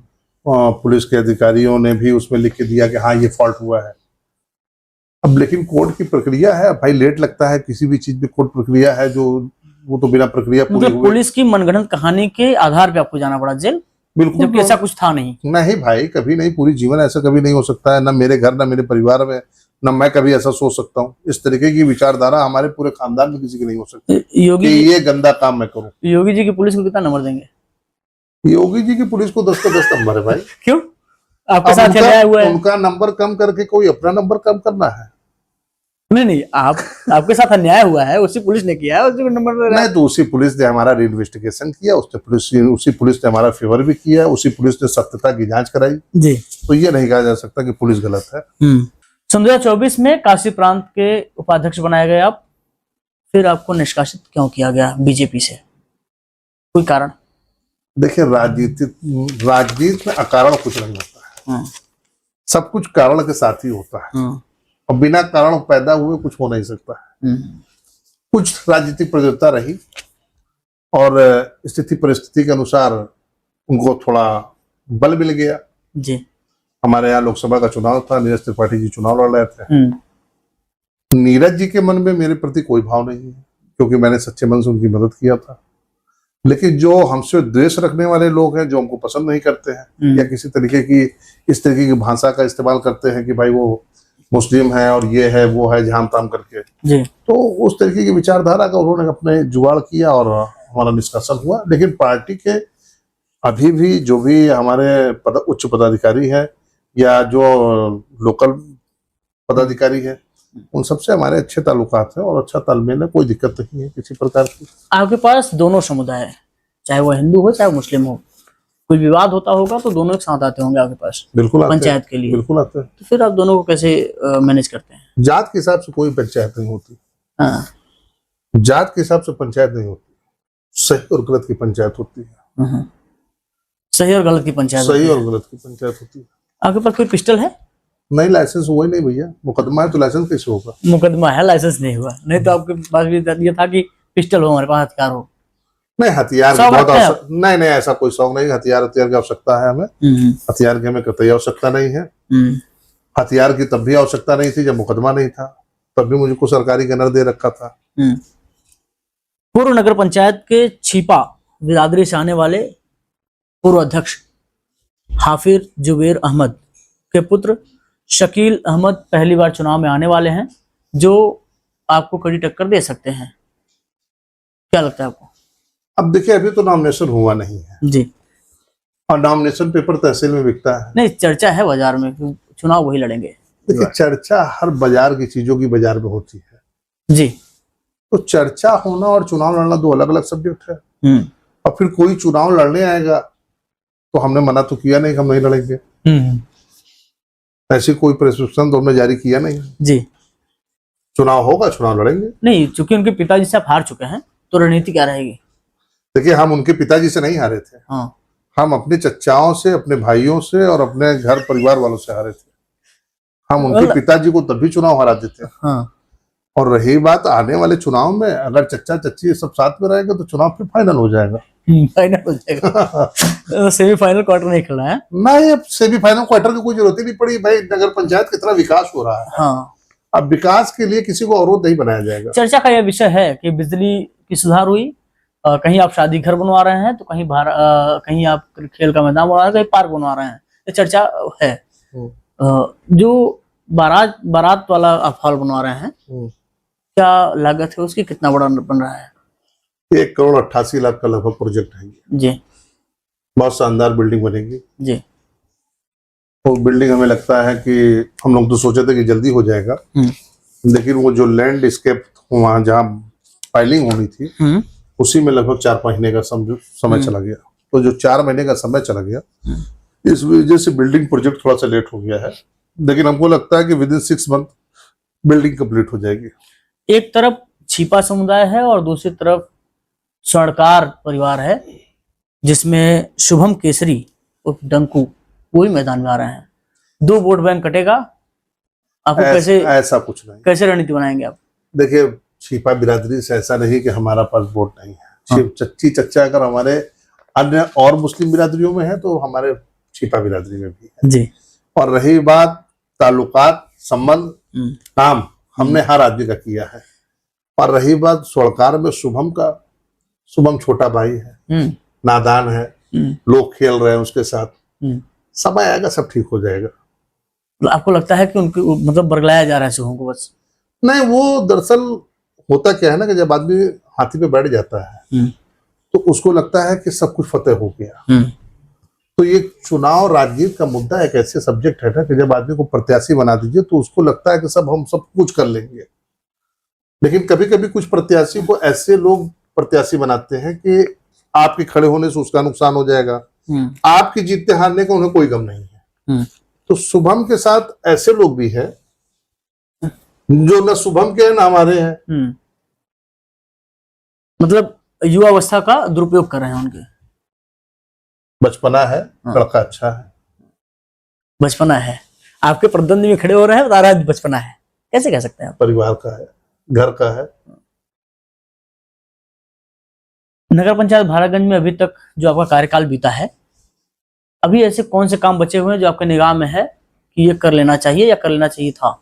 पुलिस के अधिकारियों ने भी उसमें लिख के दिया कि हाँ ये फॉल्ट हुआ है। अब लेकिन कोर्ट की प्रक्रिया है भाई, लेट लगता है किसी भी चीज में, कोर्ट प्रक्रिया है जो वो तो बिना प्रक्रिया पूरी मतलब पुलिस की मनगढ़ंत कहानी के आधार पे आपको जाना पड़ा जेल? बिल्कुल, जबकि ऐसा कुछ था नहीं। नहीं भाई, कभी नहीं, पूरी जीवन ऐसा कभी नहीं हो सकता है, ना मेरे घर, ना मेरे परिवार में, ना मैं कभी ऐसा सोच सकता हूँ। इस तरीके की विचारधारा हमारे पूरे खानदान में किसी की नहीं हो सकती योगी कि ये गंदा काम मैं करूँ। योगी जी की पुलिस को कितना नंबर देंगे? योगी जी की पुलिस को 10 का 10 नंबर है भाई। क्यों? आपके साथ अन्याय हुआ है? उनका नंबर कम करके कोई अपना नंबर कम करना है? नहीं, आपके साथ अन्याय हुआ है, उसी पुलिस ने किया है, उसी को नंबर दे रहा है। नहीं, तो उसी पुलिस ने हमारा इन्वेस्टिगेशन किया, उसी पुलिस ने हमारा फेवर भी किया, उसी पुलिस ने सत्यता की जांच कराई जी। तो ये नहीं कहा जा सकता कि पुलिस गलत है। 2024 में काशी प्रांत के उपाध्यक्ष बनाए गए आप, फिर आपको निष्कासित क्यों किया गया बीजेपी से? कोई कारण? देखिए, राजनीति में अकारण कुछ नहीं होता है, सब कुछ कारण के साथ ही होता है और बिना कारण पैदा हुए कुछ हो नहीं सकता है। कुछ राजनीतिक प्रतियोगिता रही और स्थिति परिस्थिति के अनुसार उनको थोड़ा बल मिल गया जी। हमारे यहाँ लोकसभा का चुनाव था, नीरज त्रिपाठी जी चुनाव लड़ रहे थे। नीरज जी के मन में मेरे प्रति कोई भाव नहीं है, क्योंकि मैंने सच्चे मन से उनकी मदद किया था। लेकिन जो हमसे द्वेष रखने वाले लोग हैं, जो हमको पसंद नहीं करते हैं या किसी तरीके की इस तरीके की भाषा का इस्तेमाल करते हैं कि भाई वो मुस्लिम है और ये है वो है, झाम ताम करके जी। तो उस तरीके की विचारधारा का उन्होंने अपने जुगाड़ किया और हमारा निष्कासन हुआ। लेकिन पार्टी के अभी भी जो भी हमारे उच्च पदाधिकारी है या जो लोकल पदाधिकारी है, उन सबसे हमारे अच्छे ताल्लुकात हैं और अच्छा तालमेल है, कोई दिक्कत नहीं है किसी प्रकार की। आपके पास दोनों समुदाय है, चाहे वो हिंदू हो चाहे मुस्लिम हो, कोई विवाद होता होगा तो दोनों एक साथ आते होंगे आपके पास? बिल्कुल पंचायत के लिए? बिल्कुल आते हैं। तो फिर आप दोनों को कैसे मैनेज करते हैं? जात के हिसाब से कोई पंचायत नहीं होती। हाँ। जात के हिसाब से पंचायत नहीं होती, सही और गलत की पंचायत होती है। सही और गलत की पंचायत? सही और गलत की पंचायत होती है। आपके पास कोई पिस्टल है? नहीं, लाइसेंस हुआ ही नहीं भैया, मुकदमा है तो लाइसेंस कैसे होगा? मुकदमा है, लाइसेंस नहीं हुआ। नहीं तो आपके पास भी ये था कि पिस्टल हो, हमारे पास हथियार हो। नहीं, हथियार की बहुत आवश्यकता नहीं, ऐसा कोई शौक नहीं। हथियार की आवश्यकता है हमें, हथियार की हमें कतई आवश्यकता नहीं है। हथियार की तब भी आवश्यकता नहीं थी जब मुकदमा नहीं था। तब भी मुझको सरकारी गनर दे रखा था। पूर्व नगर पंचायत के छिपा बिरादरी से आने वाले पूर्व अध्यक्ष हाफिज जुबैर अहमद के पुत्र शकील अहमद पहली बार चुनाव में आने वाले हैं, जो आपको कड़ी टक्कर दे सकते हैं। क्या लगता है आपको? अब देखिए, अभी तो नॉमिनेशन हुआ नहीं है जी, और नॉमिनेशन पेपर तहसील में बिकता है। नहीं, चर्चा है बाजार में कि चुनाव वही लड़ेंगे। देखिए, चर्चा हर बाजार की चीजों की बाजार में होती है जी। तो चर्चा होना और चुनाव लड़ना दो अलग अलग सब्जेक्ट है। और फिर कोई चुनाव लड़ने आएगा तो हमने मना तो किया नहीं कि हम नहीं लड़ेंगे, ऐसी कोई प्रेस्क्रिप्शन तो हमने जारी किया नहीं जी। चुनाव होगा, चुनाव लड़ेंगे। नहीं, चूंकि उनके पिताजी से आप हार चुके हैं तो रणनीति क्या रहेगी? देखिए, हम उनके पिताजी से नहीं हारे थे। हाँ। हम अपने चचाओं से, अपने भाइयों से और अपने घर परिवार वालों से हारे थे। हम उनके पिताजी को तभी चुनाव हरा देते। हाँ। और रही बात आने वाले चुनाव में, अगर चच्चा चच्ची सब साथ में रहेंगे तो चुनाव फिर फाइनल हो जाएगा। फाइनल हो जाएगा। सेमीफाइनल क्वार्टर नहीं खेलना है। नहीं, अब सेमीफाइनल क्वार्टर की कोई जरूरत ही नहीं पड़ी भाई। नगर पंचायत कितना विकास हो रहा है। हाँ। अब विकास के लिए किसी को अवरोध नहीं बनाया जाएगा। चर्चा का यह विषय है कि बिजली की सुधार हुई, कहीं आप शादी घर बनवा रहे हैं तो कहीं आप खेल का मैदान बनवा रहे हैं, कहीं पार्क बनवा रहे हैं, ये चर्चा है। जो बारात वाला आप हॉल बनवा रहे हैं, क्या लागत है उसकी, कितना बड़ा बन रहा है? 1,88,00,000 का लगभग प्रोजेक्ट है जी। बहुत शानदार बिल्डिंग बनेगी जी। वो बिल्डिंग हमें लगता है कि हम लोग तो सोचे थे कि जल्दी हो जाएगा, लेकिन वो जो लैंडस्केप वहां जहाँ फाइलिंग होनी थी उसी में लगभग 4 महीने का समय चला गया। तो जो 4 महीने का समय चला गया, इस वजह से बिल्डिंग प्रोजेक्ट थोड़ा सा लेट हो गया है, लेकिन हमको लगता है कि with in 6 month building complete हो जाएगी। एक तरफ छिपा समुदाय है और दूसरी तरफ स्वर्णकार परिवार है, जिसमें शुभम केसरी और डंकू वही मैदान में आ रहे हैं। 2 वोट बैंक कटेगा। आपको ऐसा कुछ नहीं। कैसे रणनीति बनाएंगे आप? देखिए, छिपा बिरादरी से ऐसा नहीं कि हमारा पास वोट नहीं है। चच्ची चच्चा अगर हमारे अन्य और मुस्लिम बिरादरियों में है तो हमारे छिपा बिरादरी में भी है जी। और रही बात ताल्लुकात, संबंध, काम हमने हर आदमी का किया है। और रही बात स्वर्णकार में शुभम छोटा भाई है, नादान है, लोग खेल रहे हैं उसके साथ। समय आएगा, सब ठीक हो जाएगा। तो आपको लगता है कि उनको मतलब बरगलाया जा रहा है शुभम को? बस नहीं, वो दरअसल होता क्या है ना कि जब आदमी हाथी पे बैठ जाता है तो उसको लगता है कि सब कुछ फतेह हो गया। तो ये चुनाव राजनीति का मुद्दा एक ऐसे सब्जेक्ट है ना कि जब आदमी को प्रत्याशी बना दीजिए तो उसको लगता है कि हम सब कुछ कर लेंगे। लेकिन कभी कभी कुछ प्रत्याशी को ऐसे लोग प्रत्याशी बनाते हैं कि आपके खड़े होने से उसका नुकसान हो जाएगा, आपकी जीतने हारने का उन्हें कोई गम नहीं है। तो शुभम के साथ ऐसे लोग भी हैं जो न शुभम के हैं न हमारे हैं। मतलब युवावस्था का दुरुपयोग कर रहे हैं उनके। बचपना है, लड़का अच्छा है। बचपना है, आपके प्रतिद्वंदी में खड़े हो रहे हैं, बता रहा है बचपना है, कैसे कह सकते हैं आप? परिवार का है, घर का है। नगर पंचायत भारतगंज में अभी तक जो आपका कार्यकाल बीता है, अभी ऐसे कौन से काम बचे हुए हैं जो आपके निगाह में है कि ये कर लेना चाहिए या कर लेना चाहिए था?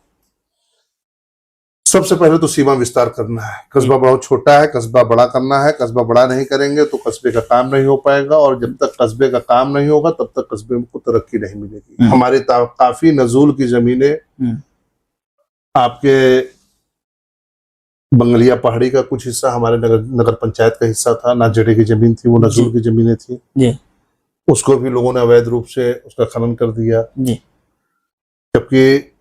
सबसे पहले तो सीमा विस्तार करना है। कस्बा बहुत छोटा है, कस्बा बड़ा करना है। कस्बा बड़ा नहीं करेंगे तो कस्बे का काम नहीं हो पाएगा, और जब तक कस्बे का काम नहीं होगा तब तक कस्बे को तरक्की नहीं मिलेगी। हमारे काफी नजूल की जमीनें, आपके बंगलिया पहाड़ी का कुछ हिस्सा हमारे नगर पंचायत का हिस्सा था। नाजेड़े की जमीन थी, वो नजूल की जमीनें थी जी। उसको भी लोगों ने अवैध रूप से उसका खनन कर दिया जी। जबकि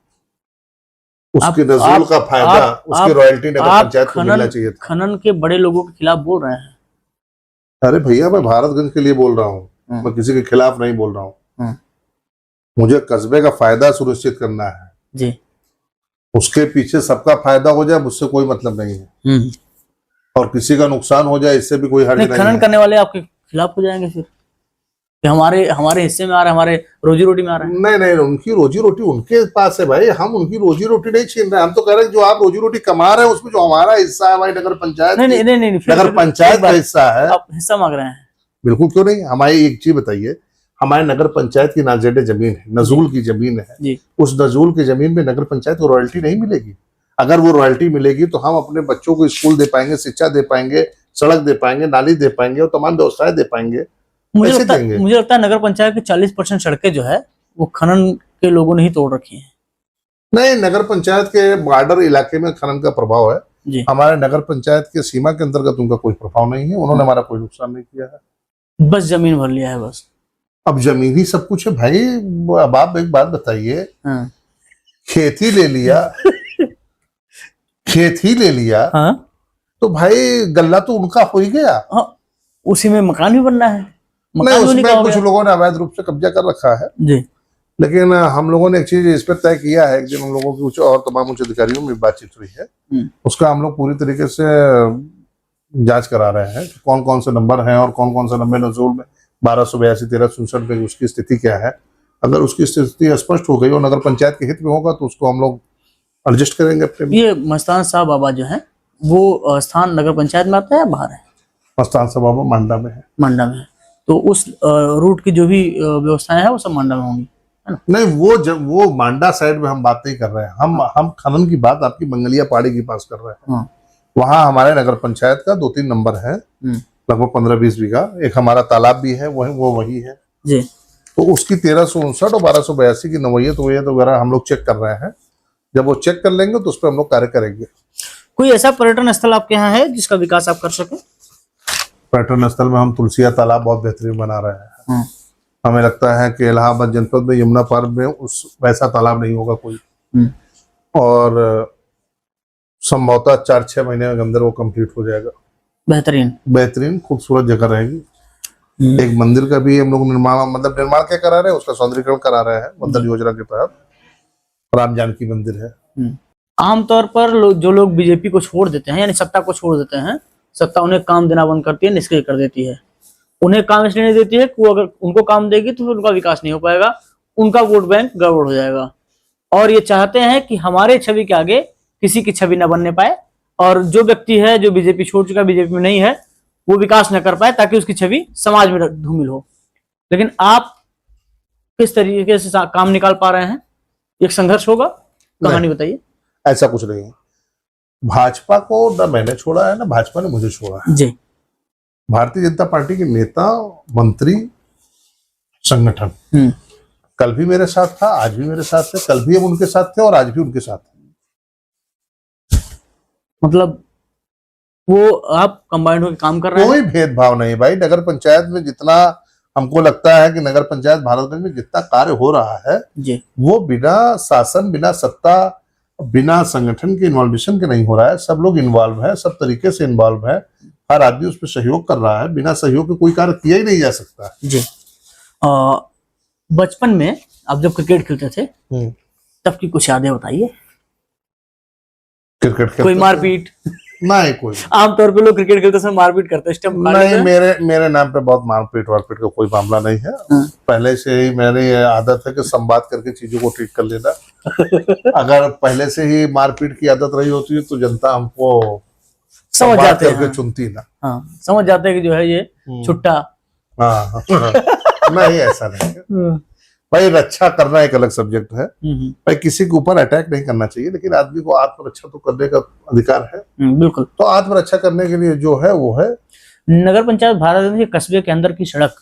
उसके नजूल का फायदा, उसकी रॉयल्टी नगर पंचायत को मिलना चाहिए था। खनन के बड़े लोगों के खिलाफ बोल रहे हैं। अरे भैया, मैं भारतगंज के लिए बोल रहा हूँ, मैं किसी के खिलाफ नहीं बोल रहा हूँ। मुझे कस्बे का फायदा सुनिश्चित करना है जी। उसके पीछे सबका फायदा हो जाए, मुझसे कोई मतलब नहीं है। और किसी का नुकसान हो जाए, इससे भी कोई हर्ज नहीं है। खनन करने वाले आपके खिलाफ हो जाएंगे फिर कि हमारे हिस्से में आ रहा है, हमारे रोजी रोटी में आ रहा है। नहीं, उनकी रोजी रोटी उनके पास है भाई, हम उनकी रोजी रोटी नहीं छीन रहे हैं। हम तो कह रहे हैं जो आप रोजी रोटी कमा रहे हैं उसमें जो हमारा हिस्सा है भाई, नगर पंचायत नहीं, नगर पंचायत का हिस्सा है। आप हिस्सा मांग रहे हैं? बिल्कुल, क्यों नहीं। हमारी एक चीज बताइए, हमारे नगर पंचायत की नाजेडे जमीन है, नजूल की जमीन है, उस नजूल की जमीन में नगर पंचायत को रॉयल्टी नहीं मिलेगी? अगर वो रॉयल्टी मिलेगी तो हम अपने बच्चों को स्कूल दे पाएंगे, शिक्षा दे पाएंगे, सड़क दे पाएंगे, नाली दे पाएंगे और तमाम व्यवस्थाएं दे पाएंगे। मुझे देंगे। मुझे लगता है नगर पंचायत की 40% सड़कें जो है वो खनन के लोगों ने ही तोड़ रखी हैं। नहीं, नगर पंचायत के बॉर्डर इलाके में खनन का प्रभाव है जी। हमारे नगर पंचायत के सीमा के अंतर्गत उनका कोई प्रभाव नहीं है, उन्होंने हमारा कोई नुकसान नहीं किया है। बस जमीन भर लिया है बस। अब जमीन ही सब कुछ है भाई। अब आप एक बात बताइए, हाँ। खेती ले लिया खेत ही ले लिया, हाँ। तो भाई गल्ला तो उनका हो ही गया। हाँ, उसी में मकान भी बनना है। नहीं, उसमें कुछ लोगों ने अवैध रूप से कब्जा कर रखा है जी। लेकिन हम लोगों ने एक चीज इस पर तय किया है कि हम लोगों की कुछ और तमाम उच्च अधिकारियों में बातचीत हुई है, उसका हम लोग पूरी तरीके से जांच करा रहे हैं कि कौन कौन से नंबर हैं और कौन कौन सा नंबर नजूल में 1282 1367 में उसकी स्थिति क्या है। अगर उसकी स्थिति स्पष्ट हो गई और नगर पंचायत के हित में होगा तो उसको हम लोग एडजस्ट करेंगे अपने। ये मस्तान साहब बाबा जो है वो स्थान नगर पंचायत में आता है या बाहर है? मस्तान साहब बाबा मांडा में है। मांडा में है, तो उस रूट की जो भी व्यवस्थाएं है वो सब मांडा में होंगी, है ना? नहीं, वो मांडा साइड में हम बात नहीं कर रहे हैं, हम खनन की बात आपकी मंगलिया पहाड़ी के पास कर रहे हैं। वहाँ हमारे नगर पंचायत का 2-3 नंबर है, लगभग 15-20 बीघा। एक हमारा तालाब भी है, वो वही है जी। तो उसकी 1359 और 1282 की नवैयत वगैरह हम लोग चेक कर रहे हैं। जब वो चेक कर लेंगे तो उस पर हम लोग कार्य करेंगे। कोई ऐसा पर्यटन स्थल आपके यहाँ है जिसका विकास आप कर सके? पर्यटन स्थल में हम तुलसिया तालाब बहुत बेहतरीन बना रहे हैं। हमें लगता है कि इलाहाबाद जनपद में यमुना पार में उस वैसा तालाब नहीं होगा कोई, और संभवतः 4-6 महीने के अंदर वो कंप्लीट हो जाएगा। बेहतरीन खूबसूरत जगह रहेगी। एक मंदिर का भी हम लोग निर्माण क्या करा रहे हैं, उसका सौंदर्यीकरण करा रहे हैं मंदिर योजना के तहत। राम जानकी मंदिर है। आमतौर पर जो लोग बीजेपी को छोड़ देते हैं, यानी सत्ता को छोड़ देते हैं, सत्ता उन्हें काम देना बंद करती है, निष्क्रिय कर देती है। उन्हें काम इसलिए नहीं देती है कि वो अगर उनको काम देगी तो फिर उनका विकास नहीं हो पाएगा, उनका वोट बैंक गड़बड़ हो जाएगा। और ये चाहते हैं कि हमारे छवि के आगे किसी की छवि न बनने पाए, और जो व्यक्ति है जो बीजेपी छोड़ चुका, बीजेपी में नहीं है, वो विकास न कर पाए ताकि उसकी छवि समाज में धूमिल हो। लेकिन आप किस तरीके से काम निकाल पा रहे हैं? एक संघर्ष होगा, कहानी बताइए। ऐसा कुछ नहीं है। भाजपा को न मैंने छोड़ा है, ना भाजपा ने मुझे छोड़ा है। जी। भारतीय जनता पार्टी के नेता, मंत्री, संगठन कल भी मेरे साथ था, आज भी मेरे साथ थे, कल भी हम उनके साथ थे और आज भी उनके साथ हैं। मतलब वो आप कंबाइंड होकर काम कर रहे हैं? कोई भेदभाव नहीं भाई। नगर पंचायत में जितना हमको लगता है कि नगर पंचायत भारतगंज में जितना कार्य हो रहा है जी, वो बिना शासन, बिना सत्ता, बिना संगठन के इन्वॉल्वेशन के नहीं हो रहा है। सब लोग इन्वॉल्व है, सब तरीके से इन्वॉल्व है, हर आदमी उस पर सहयोग कर रहा है। बिना सहयोग के कोई कार्य किया ही नहीं जा सकता जी। बचपन में आप जब क्रिकेट खेलते थे तब की कुछ यादें बताइए। क्रिकेट कोई मारपीट? नहीं, कोई आमतौर पे लोग क्रिकेट खेलते समय मारपीट करते हैं। नहीं, मेरे नाम पे बहुत मारपीट वारपीट का कोई मामला नहीं है। पहले से ही मेरी आदत है कि संवाद करके चीजों को ठीक कर लेना। अगर पहले से ही मारपीट की आदत रही होती है तो जनता हमको समझ जाते हैं, चुनती ना। हाँ, समझ जाते हैं कि जो है ये छुट्टा। हाँ नहीं, ऐसा नहीं है भाई। रक्षा करना एक अलग सब्जेक्ट है भाई, किसी के ऊपर अटैक नहीं करना चाहिए, लेकिन आदमी को आत्मरक्षा तो करने का अधिकार है। बिल्कुल। तो आत्मरक्षा करने के लिए जो है वो है। नगर पंचायत भारतगंज के कस्बे के अंदर की सड़क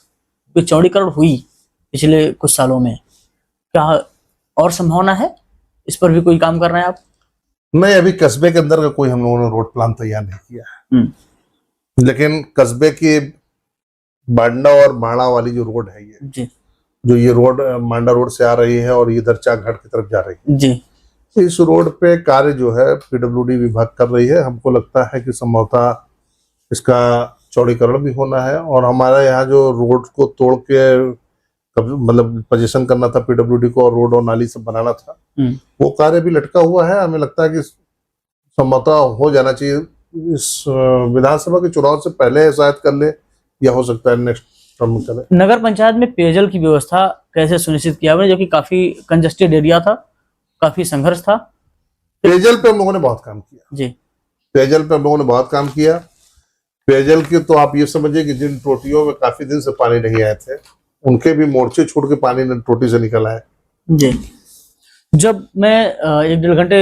कोई चौड़ीकरण हुई पिछले कुछ सालों में, क्या और संभावना है? इस पर भी कोई काम कर रहे हैं आप? नहीं, अभी कस्बे के अंदर का कोई हम लोगों ने रोड प्लान तैयार नहीं किया है, लेकिन कस्बे की बांडा और माणा वाली जो रोड है ये जी, जो ये रोड मांडा रोड से आ रही है और इधर चाकघाट की तरफ जा रही है जी, इस रोड पे कार्य जो है पीडब्ल्यूडी विभाग कर रही है। हमको लगता है कि संभवतः इसका चौड़ीकरण भी होना है, और हमारे यहाँ जो रोड को तोड़ के मतलब पोजीशन करना था पीडब्ल्यूडी को, और रोड और नाली सब बनाना था, वो कार्य भी लटका हुआ है। हमें लगता है कि संभवतः हो जाना चाहिए, इस विधानसभा के चुनाव से पहले शायद कर ले, या हो सकता है नेक्स्ट टर्म में करे। नगर पंचायत में पेयजल की व्यवस्था कैसे सुनिश्चित किया आपने, जो कि काफी कंजेस्टेड एरिया था, काफी संघर्ष था? पेयजल पे हम लोगों ने बहुत काम किया जी। पेयजल पे हम लोगों ने बहुत काम किया। पेयजल की तो आप ये समझिए कि जिन टोटियों में काफी दिन से पानी नहीं आए थे, उनके भी मोर्चे छूट के पानी टोटी से निकल आए। जी। जब मैं 1-1.5 घंटे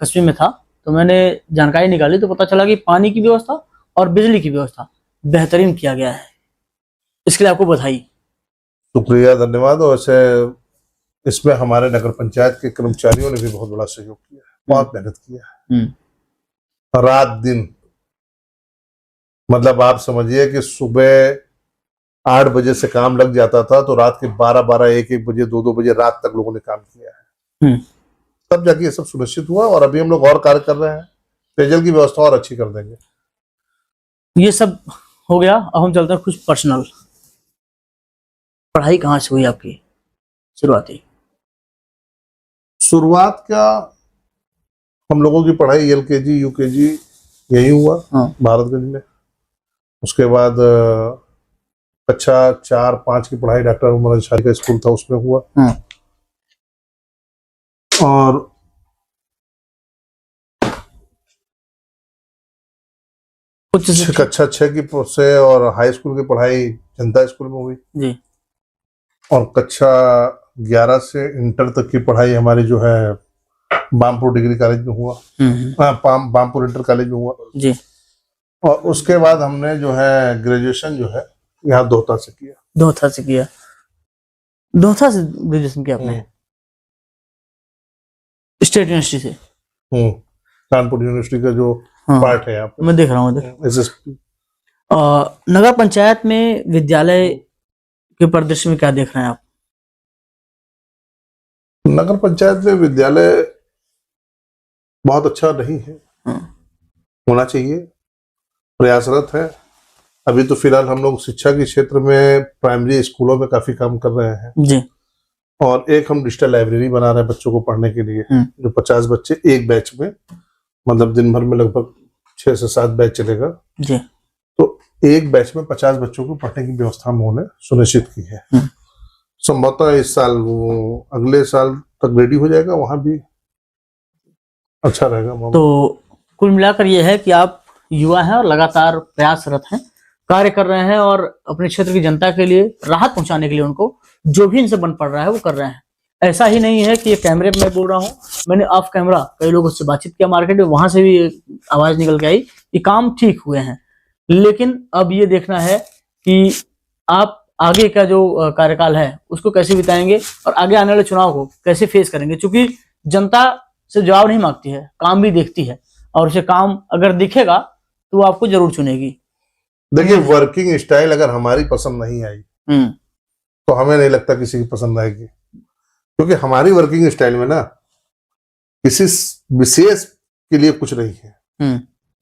कस्बे में था तो मैंने जानकारी निकाली तो पता चला कि पानी की व्यवस्था और बिजली की व्यवस्था बेहतरीन किया गया है। इसके लिए आपको बधाई। शुक्रिया, धन्यवाद। और वैसे इसमें हमारे नगर पंचायत के कर्मचारियों ने भी बहुत बड़ा सहयोग किया है, बहुत मेहनत किया है, रात दिन। मतलब आप समझिए कि सुबह 8 बजे से काम लग जाता था तो रात के 12, 1 बजे, 2 बजे रात तक लोगों ने काम किया है। तब जाके ये सब सुनिश्चित हुआ। और अभी हम लोग और कार्य कर रहे हैं, पेयजल की व्यवस्था और अच्छी कर देंगे। ये सब हो गया, अब हम चलते हैं कुछ पर्सनल। पढ़ाई कहाँ से हुई आपकी शुरुआती? शुरुआत क्या, हम लोगों की पढ़ाई LKG UKG यही हुआ भारतगंज में। उसके बाद कक्षा 4-5 की पढ़ाई डॉक्टर उमर अंसारी का स्कूल था उसमें हुआ। और कक्षा 6 की से और हाई स्कूल की पढ़ाई जनता स्कूल में हुई जी। और कक्षा 11 से इंटर तक की पढ़ाई हमारी जो है बामपुर डिग्री कॉलेज में हुआ, बामपुर इंटर कॉलेज में हुआ जी। और उसके बाद हमने जो है ग्रेजुएशन जो है यहाँ दोहता से किया। दोहता से ग्रेजुएशन किया आपने? स्टेट यूनिवर्सिटी से? कानपुर यूनिवर्सिटी का जो पार्ट है यहाँ पे मैं देख रहा हूँ। SSP। नगर पंचायत में विद्यालय के परिदृश्य में क्या देख रहे हैं आप? नगर पंचायत में विद्यालय बहुत अच्छा नहीं है, होना चाहिए, प्रयासरत है। अभी तो फिलहाल हम लोग शिक्षा के क्षेत्र में प्राइमरी स्कूलों में काफी काम कर रहे हैं जी। और एक हम डिजिटल लाइब्रेरी बना रहे हैं बच्चों को पढ़ने के लिए, जो 50 बच्चे एक बैच में, मतलब दिन भर में लगभग 6 से 7 बैच चलेगा जी। तो एक बैच में 50 बच्चों को पढ़ने की व्यवस्था हम उन्होंने सुनिश्चित की है। संभवतः इस साल अगले साल तक रेडी हो जाएगा, वहां भी अच्छा रहेगा। तो कुल मिलाकर यह है कि आप युवा हैं और लगातार प्रयासरत हैं, कार्य कर रहे हैं और अपने क्षेत्र की जनता के लिए राहत पहुंचाने के लिए उनको जो भी इनसे बन पड़ रहा है वो कर रहे हैं। ऐसा ही नहीं है कि ये कैमरे में मैं बोल रहा हूँ, मैंने ऑफ कैमरा कई लोगों से बातचीत किया मार्केट में, वहां से भी आवाज निकल के आई कि काम ठीक हुए हैं। लेकिन अब ये देखना है कि आप आगे का जो कार्यकाल है उसको कैसे बिताएंगे और आगे आने वाले चुनाव को कैसे फेस करेंगे, क्योंकि जनता से जवाब नहीं मांगती है, काम भी देखती है और उसे काम अगर दिखेगा तो वो आपको जरूर चुनेगी। देखिए, वर्किंग स्टाइल अगर हमारी पसंद नहीं आई तो हमें नहीं लगता किसी की पसंद आएगी, क्योंकि हमारी वर्किंग स्टाइल में ना किसी विशेष के लिए कुछ नहीं है,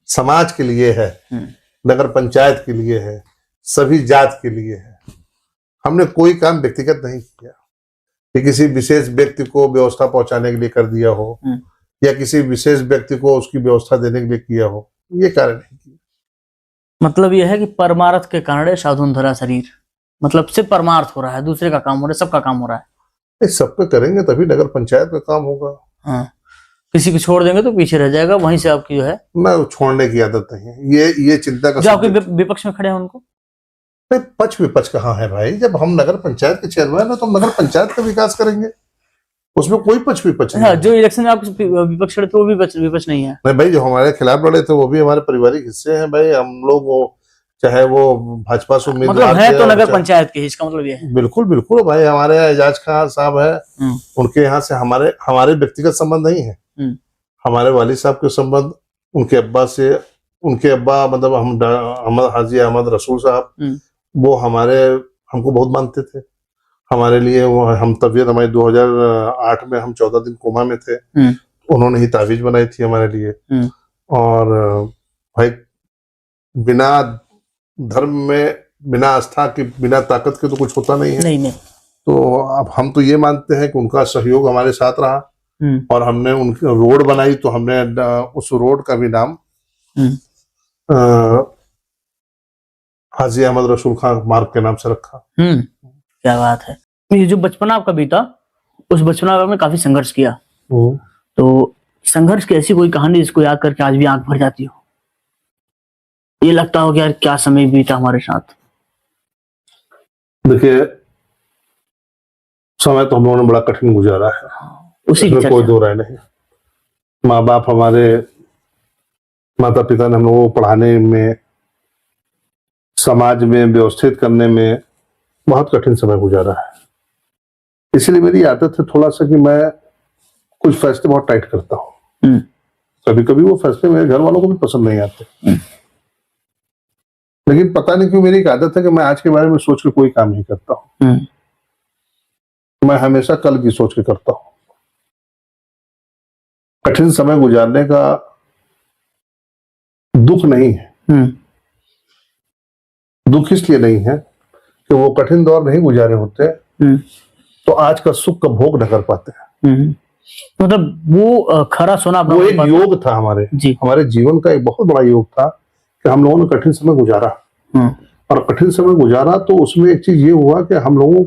समाज के लिए है, नगर पंचायत के लिए है, सभी जात के लिए है। हमने कोई काम व्यक्तिगत नहीं किया कि किसी विशेष व्यक्ति को व्यवस्था पहुंचाने के लिए कर दिया हो या किसी विशेष व्यक्ति को उसकी व्यवस्था देने के लिए किया हो, ये कार्य नहीं किया। मतलब यह है कि परमार्थ के कारण साधुन धरा शरीर, मतलब सिर्फ परमार्थ हो रहा है, दूसरे का काम हो रहा है, सबका काम हो रहा है। सबको करेंगे तभी नगर पंचायत का काम होगा। हाँ, किसी को छोड़ देंगे तो पीछे रह जाएगा, वहीं से आपकी जो है ना छोड़ने की आदत नहीं है। ये चिंता का जो आपके विपक्ष में खड़े हैं उनको पक्ष विपक्ष कहाँ है भाई? जब हम नगर पंचायत के चेयरमैन है तो हम नगर पंचायत का विकास करेंगे, उसमें कोई पक्ष विपक्ष नहीं। जो इलेक्शन में आप विपक्ष लड़े थे वो भी विपक्ष नहीं है। नहीं भाई, जो हमारे खिलाफ लड़े थे वो भी हमारे पारिवारिक हिस्से हैं भाई। हम लोग वो चाहे वो भाजपा से उम्मीदवार मतलब है तो नगर पंचायत के, इसका मतलब ये है। बिल्कुल बिल्कुल भाई, हमारे एजाज खान साहब है, उनके यहाँ से हमारे व्यक्तिगत संबंध नहीं है। हमारे वालिद साहब के संबंध उनके अब्बा से, उनके अब्बा मतलब हम हाजी अहमद रसूल साहब, वो हमको बहुत मानते थे। हमारे लिए वो हम तबीयत हमारी 2008 में हम 14 दिन कोमा में थे, उन्होंने ही तावीज बनाई थी हमारे लिए। और भाई बिना धर्म में, बिना आस्था के, बिना ताकत के तो कुछ होता नहीं है। नहीं। तो अब हम तो ये मानते हैं कि उनका सहयोग हमारे साथ रहा और हमने उनकी रोड बनाई तो हमने उस रोड का भी नाम हाजी अहमद रसूल खान मार्ग के नाम से रखा। क्या बात है। ये जो बचपना आपका बीता, उस बचपना में आपने काफी संघर्ष किया, तो संघर्ष की ऐसी कोई कहानी जिसको याद करके आज भी आंख भर जाती हो, ये लगता हो कि यार क्या समय बीता हमारे साथ? देखिए, समय तो हम लोगों ने बड़ा कठिन गुजारा है, उसी कोई दो राय नहीं। माँ बाप हमारे माता पिता ने हम लोगों को पढ़ाने में, समाज में व्यवस्थित करने में बहुत कठिन समय गुजारा है। इसलिए मेरी आदत है थोड़ा सा कि मैं कुछ फैसले बहुत टाइट करता हूँ। कभी कभी वो फैसले मेरे घर वालों को भी पसंद नहीं आते, लेकिन पता नहीं क्यों मेरी एक आदत है कि मैं आज के बारे में सोच के कोई काम नहीं करता हूँ। मैं हमेशा कल की सोच के करता हूँ। कठिन समय गुजारने का दुख नहीं है। दुख इसलिए नहीं है कि वो कठिन दौर नहीं गुजारे होते तो आज का सुख का भोग न कर पाते हैं। मतलब वो खरा सोना वो एक योग था हमारे जीवन का एक बहुत बड़ा योग था कि हम लोगों ने कठिन समय गुजारा। और कठिन समय गुजारा तो उसमें एक चीज ये हुआ कि हम लोगों,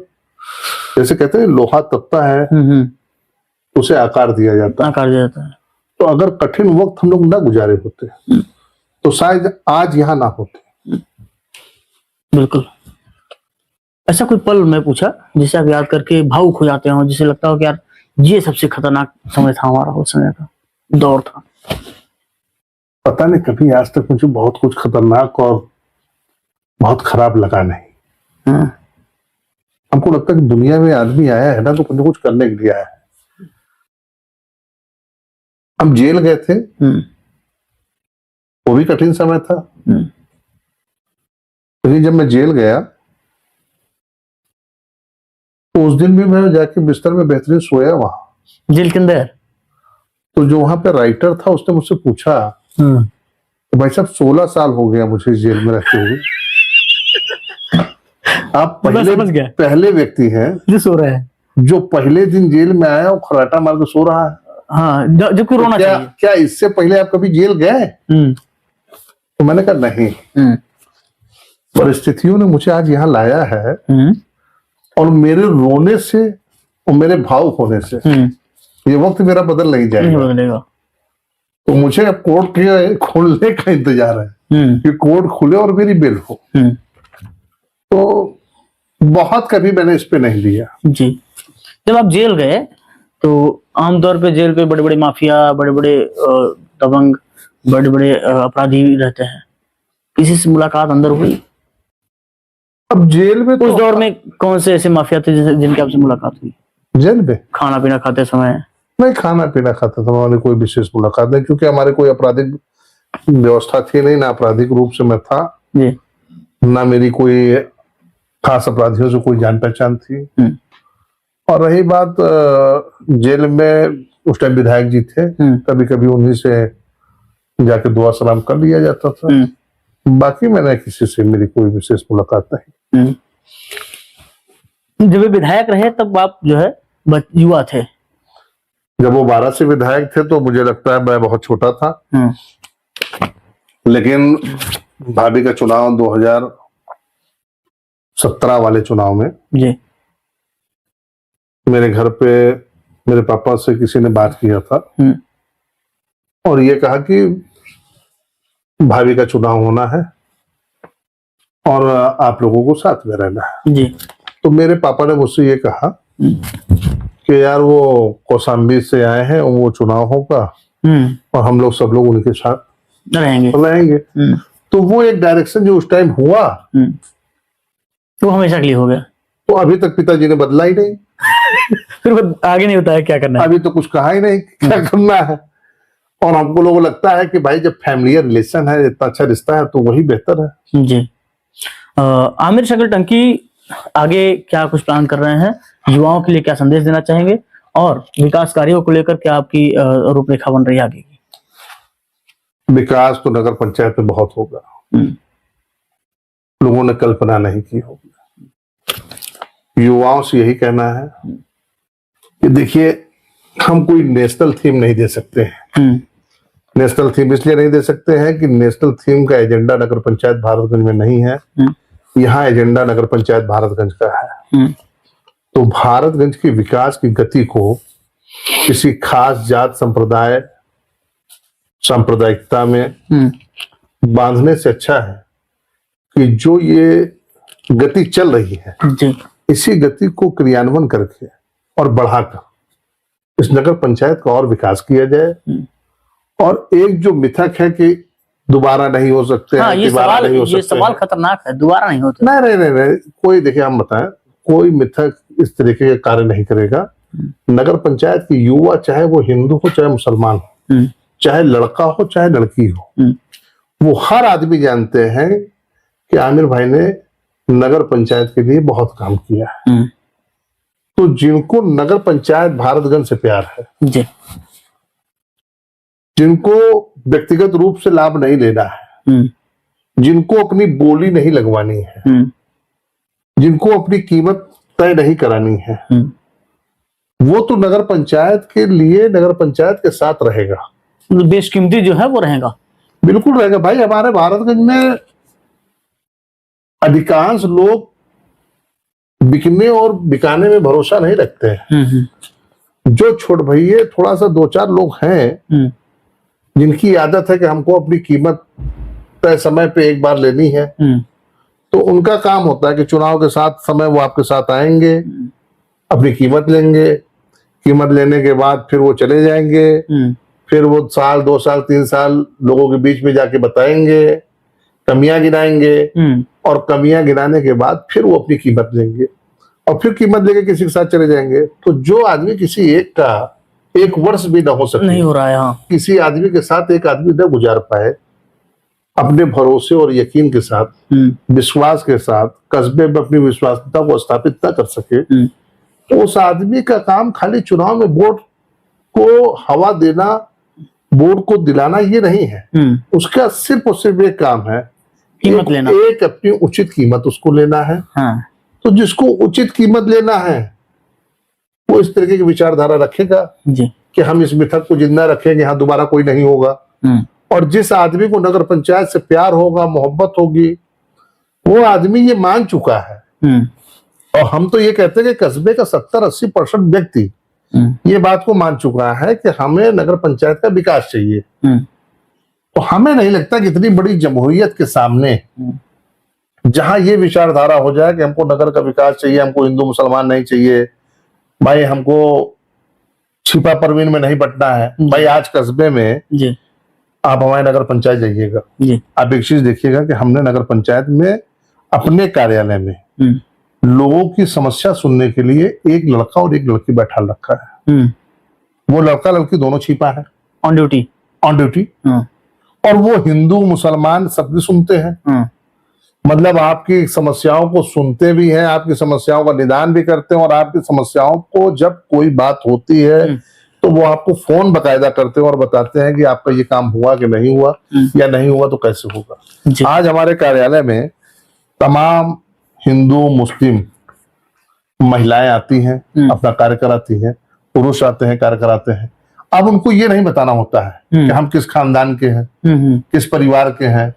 जैसे कहते हैं लोहा तपता है उसे आकार दिया जाता है। तो अगर कठिन वक्त हम लोग ना गुजारे होते तो शायद आज यहाँ ना होते। बिल्कुल। ऐसा कोई पल मैं पूछा जिसे आप याद करके भावुक हो जाते हो, जिसे लगता हो कि यार ये सबसे खतरनाक समय था हमारा, उस समय का दौर था? पता नहीं, कभी आज तक मुझे बहुत कुछ खतरनाक और बहुत खराब लगा नहीं। हमको लगता है कि दुनिया में आदमी आया है ना तो कुछ करने के लिए आया है। हम जेल गए थे, वो भी कठिन समय था। लेकिन जब मैं जेल गया तो उस दिन भी मैं जाके बिस्तर में बेहतरीन सोया वहां जेल के अंदर। तो जो वहां पे राइटर था उसने मुझसे पूछा तो भाई साहब 16 साल हो गया मुझे जेल में रहते हुए, आप पहले व्यक्ति हैं जो सो रहे हैं, जो पहले दिन जेल में आया और खराटा मार के सो रहा है। हाँ, जब क्यों रोना चाहिए? क्या इससे पहले आप कभी जेल गए? तो मैंने कहा नहीं। परिस्थितियों ने मुझे आज यहाँ लाया है और मेरे रोने से और मेरे भावुक होने से ये वक्त मेरा बदल नहीं जाएगा। तो मुझे अब कोर्ट के खुलने का इंतजार है कि कोर्ट खुले और मेरी बेल हो। तो बहुत कभी मैंने इस पे नहीं लिया जी। जब आप जेल गए तो आमतौर पे जेल पे बड़े बड़े माफिया, बड़े बड़े दबंग, बड़े बड़े अपराधी रहते हैं, किसी से मुलाकात अंदर हुई? अब जेल में उस दौर में कौन से ऐसे माफिया थे जिनकी आपसे मुलाकात हुई? जेल में खाना पीना खाते समय? नहीं, खाना पीना खाता था, हमारी कोई विशेष मुलाकात नहीं, क्योंकि हमारे कोई आपराधिक व्यवस्था थी नहीं, ना आपराधिक रूप से मैं था जी, ना मेरी कोई खास अपराधियों से कोई जान पहचान थी। और रही बात जेल में, उस टाइम विधायक जी थे, कभी कभी उन्हीं से जाके दुआ सलाम कर लिया जाता था। बाकी मैंने किसी से मेरी कोई विशेष मुलाकात नहीं। जब वे विधायक रहे तब आप जो है युवा थे? जब वो 12 से विधायक थे तो मुझे लगता है मैं बहुत छोटा था। लेकिन भाभी का चुनाव 2017 वाले चुनाव में जी, मेरे घर पे मेरे पापा से किसी ने बात किया था और ये कहा कि भाभी का चुनाव होना है और आप लोगों को साथ में रहना है जी। तो मेरे पापा ने मुझसे ये कहा कि यार वो कौशाम्बी से आए हैं, वो चुनाव होगा और हम लोग सब लोग उनके साथ रहेंगे। तो वो एक डायरेक्शन जो उस टाइम हुआ तो हमेशा के लिए हो गया। तो अभी तक पिताजी ने बदला ही नहीं। फिर आगे नहीं बताया क्या करना है? अभी तो कुछ कहा ही नहीं क्या करना है। और हमको लोगों को लगता है कि भाई जब फैमिली रिलेशन है, इतना अच्छा रिश्ता है तो वही बेहतर है जी। आमिर शकील टंकी आगे क्या कुछ प्लान कर रहे हैं? युवाओं के लिए क्या संदेश देना चाहेंगे और विकास कार्यों को लेकर क्या आपकी रूपरेखा बन रही है आगे की? विकास तो नगर पंचायत में बहुत होगा, लोगों ने कल्पना नहीं की होगी। युवाओं से यही कहना है कि देखिए, हम कोई नेशनल थीम नहीं दे सकते हैं। नेशनल थीम इसलिए नहीं दे सकते हैं कि नेशनल थीम का एजेंडा नगर पंचायत भारतगंज में नहीं है। यहाँ एजेंडा नगर पंचायत भारतगंज का है। तो भारतगंज के विकास की गति को किसी खास जात संप्रदाय सांप्रदायिकता में बांधने से अच्छा है कि जो ये गति चल रही है इसी गति को क्रियान्वयन करके और बढ़ाकर इस नगर पंचायत का और विकास किया जाए। और एक जो मिथक है कि दोबारा नहीं हो सकते हाँ, हैं, ये दोबारा सवाल नहीं हो ये सकते सवाल हैं। खतरनाक है, दोबारा नहीं होते। नहीं नहीं नहीं नहीं, कोई देखिए हम बताएं, कोई मिथक इस तरीके के कार्य नहीं करेगा। नगर पंचायत की युवा, चाहे वो हिंदू हो चाहे मुसलमान हो, चाहे लड़का हो चाहे लड़की हो, वो हर आदमी जानते हैं कि आमिर भाई ने नगर पंचायत के लिए बहुत काम किया है। तो जिनको नगर पंचायत भारतगंज से प्यार है, जी, जिनको व्यक्तिगत रूप से लाभ नहीं लेना है, जिनको अपनी बोली नहीं लगवानी है, जिनको अपनी कीमत तय नहीं करानी है, वो तो नगर पंचायत के लिए नगर पंचायत के साथ रहेगा। बेशकीमती जो है वो रहेगा, बिल्कुल रहेगा भाई। हमारे भारतगंज में अधिकांश लोग बिकने और बिकाने में भरोसा नहीं रखते हैं। जो छोट भैये थोड़ा सा 2-4 लोग हैं जिनकी आदत है कि हमको अपनी कीमत तय समय पे एक बार लेनी है, तो उनका काम होता है कि चुनाव के साथ समय वो आपके साथ आएंगे, अपनी कीमत लेंगे, कीमत लेने के बाद फिर वो चले जाएंगे, फिर वो 1 साल 2 साल 3 साल लोगों के बीच में जाके बताएंगे, कमियां गिनाएंगे, और कमियां गिनाने के बाद फिर वो अपनी कीमत लेंगे और फिर कीमत लेके किसी के साथ चले जाएंगे। तो जो आदमी किसी एक का 1 वर्ष भी ना हो सके, नहीं हो रहा है, हाँ, किसी आदमी के साथ एक आदमी न गुजार पाए, अपने भरोसे और यकीन के साथ, विश्वास के साथ कस्बे में अपनी विश्वासता को स्थापित न कर सके, तो उस आदमी का काम खाली चुनाव में वोट को हवा देना, वोट को दिलाना ये नहीं है। उसका सिर्फ और सिर्फ एक काम है, कीमत लेना, एक अपनी उचित कीमत उसको लेना है। हाँ। तो जिसको उचित कीमत लेना है वो इस तरीके की विचारधारा रखेगा जी, कि हम इस मिथक को जिंदा रखेंगे, यहाँ दोबारा कोई नहीं होगा। और जिस आदमी को नगर पंचायत से प्यार होगा, मोहब्बत होगी, वो आदमी ये मान चुका है। और हम तो ये कहते हैं कि कस्बे का 70-80% व्यक्ति ये बात को मान चुका है कि हमें नगर पंचायत का विकास चाहिए। तो हमें नहीं लगता कि इतनी बड़ी जमहूरियत के सामने जहां ये विचारधारा हो जाए कि हमको नगर का विकास चाहिए, हमको हिंदू मुसलमान नहीं चाहिए, भाई हमको छिपा परवीन में नहीं बंटना है। भाई आज कस्बे में जी, आप हमारे नगर पंचायत जाइएगा, आप एक चीज देखिएगा कि हमने नगर पंचायत में अपने कार्यालय में लोगों की समस्या सुनने के लिए एक लड़का और एक लड़की बैठा रखा है। वो लड़का लड़की दोनों छिपा है, ऑन ड्यूटी, और वो हिंदू मुसलमान सबकी सुनते हैं। मतलब आपकी समस्याओं को सुनते भी हैं, आपकी समस्याओं का निदान भी करते हैं, और आपकी समस्याओं को जब कोई बात होती है तो वो आपको फोन बकायदा करते हैं और बताते हैं कि आपका ये काम हुआ कि नहीं हुआ, या नहीं हुआ तो कैसे होगा। आज हमारे कार्यालय में तमाम हिंदू मुस्लिम महिलाएं आती हैं, अपना कार्य कराती हैं, पुरुष आते हैं कार्य कराते हैं। अब उनको ये नहीं बताना होता है कि हम किस खानदान के हैं, किस परिवार के हैं,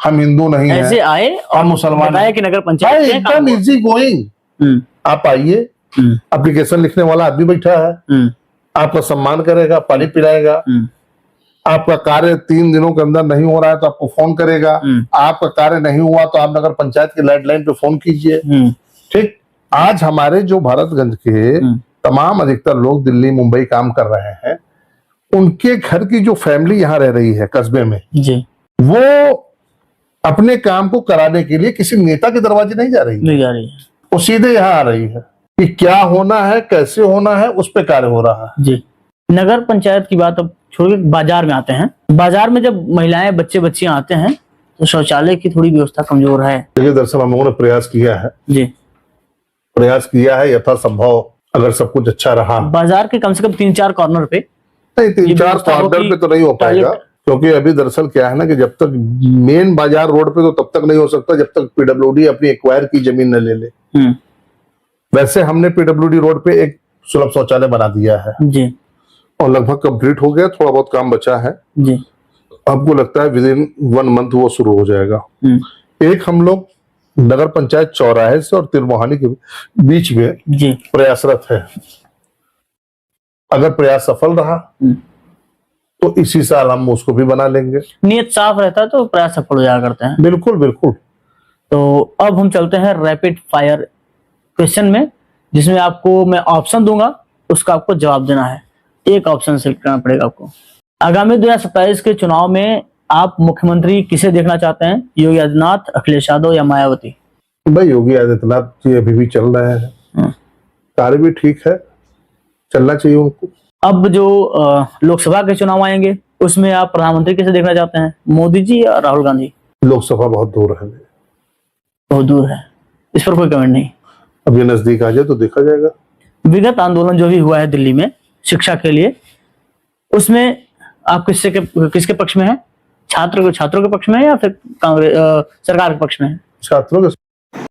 हम हिंदू नहीं हैं, ऐसे आए और मुसलमान बताया कि नगर पंचायत एकदम इजी गोइंग। आप आइए, एप्लीकेशन लिखने वाला आदमी बैठा है, आपका सम्मान करेगा, पानी पिलाएगा, आपका कार्य 3 दिनों के अंदर नहीं हो रहा है तो आपको फोन करेगा, आपका कार्य नहीं हुआ तो आप नगर पंचायत की लैंडलाइन पे फोन कीजिए। ठीक, आज हमारे जो भारतगंज के तमाम अधिकतर लोग दिल्ली मुंबई काम कर रहे हैं, उनके घर की जो फैमिली यहाँ रह रही है कस्बे में जी, वो अपने काम को कराने के लिए किसी नेता के दरवाजे नहीं जा रही है, वो सीधे यहाँ आ रही है कि क्या होना है, कैसे होना है, उस पे कार्य हो रहा है। जी, नगर पंचायत की बात अब छोड़ के बाजार में आते हैं। बाजार में जब महिलाएं बच्चे बच्चियां आते हैं तो शौचालय की थोड़ी व्यवस्था कमजोर है। देखिए दरअसल हम लोगों ने प्रयास किया है जी, प्रयास किया है यथासंभव, अगर सब कुछ अच्छा रहा। बाजार के कम से कम 3-4 कॉर्नर पे, नहीं 3-4 कॉर्नर पे तो नहीं हो पाएगा, क्योंकि अभी दरअसल क्या है ना कि जब तक मेन बाजार रोड पे तो तब तक नहीं हो सकता जब तक पीडब्ल्यूडी अपनी एक्वायर की जमीन न ले ले। वैसे हमने पीडब्ल्यूडी रोड पे एक सुलभ शौचालय बना दिया है जी, और लगभग कंप्लीट हो गया, थोड़ा बहुत काम बचा है जी। हमको लगता है विदिन 1 मंथ वो शुरू हो जाएगा। एक हम लोग नगर पंचायत चौराहे से और तिरमोहानी के बीच में जी प्रयासरत है। अगर प्रयास सफल रहा तो इसी साल हम उसको भी बना लेंगे। नियत साफ रहता है तो प्रयास सफल हो जाया करते हैं। बिल्कुल बिल्कुल। तो अब हम चलते हैं रैपिड फायर क्वेश्चन में, जिसमें आपको मैं ऑप्शन दूंगा, उसका आपको जवाब देना है। एक ऑप्शन सेलेक्ट करना पड़ेगा आपको। आगामी 2027 के चुनाव में आप मुख्यमंत्री किसे देखना चाहते हैं, योगी आदित्यनाथ, अखिलेश यादव या मायावती? भाई योगी आदित्यनाथ जी अभी भी चल रहे हैं, कार्य भी ठीक है, चलना चाहिए उनको। अब जो लोकसभा के चुनाव आएंगे उसमें आप प्रधानमंत्री किसे देखना चाहते हैं, मोदी जी या राहुल गांधी? लोकसभा बहुत दूर है, बहुत दूर है, इस पर कोई कमेंट नहीं। अब ये नजदीक आ जाए तो देखा जाएगा। विगत आंदोलन जो भी हुआ है दिल्ली में शिक्षा के लिए, उसमें आप किसके पक्ष में हैं? छात्रों के पक्ष में है या फिर कांग्रेस सरकार के पक्ष में है? छात्रों के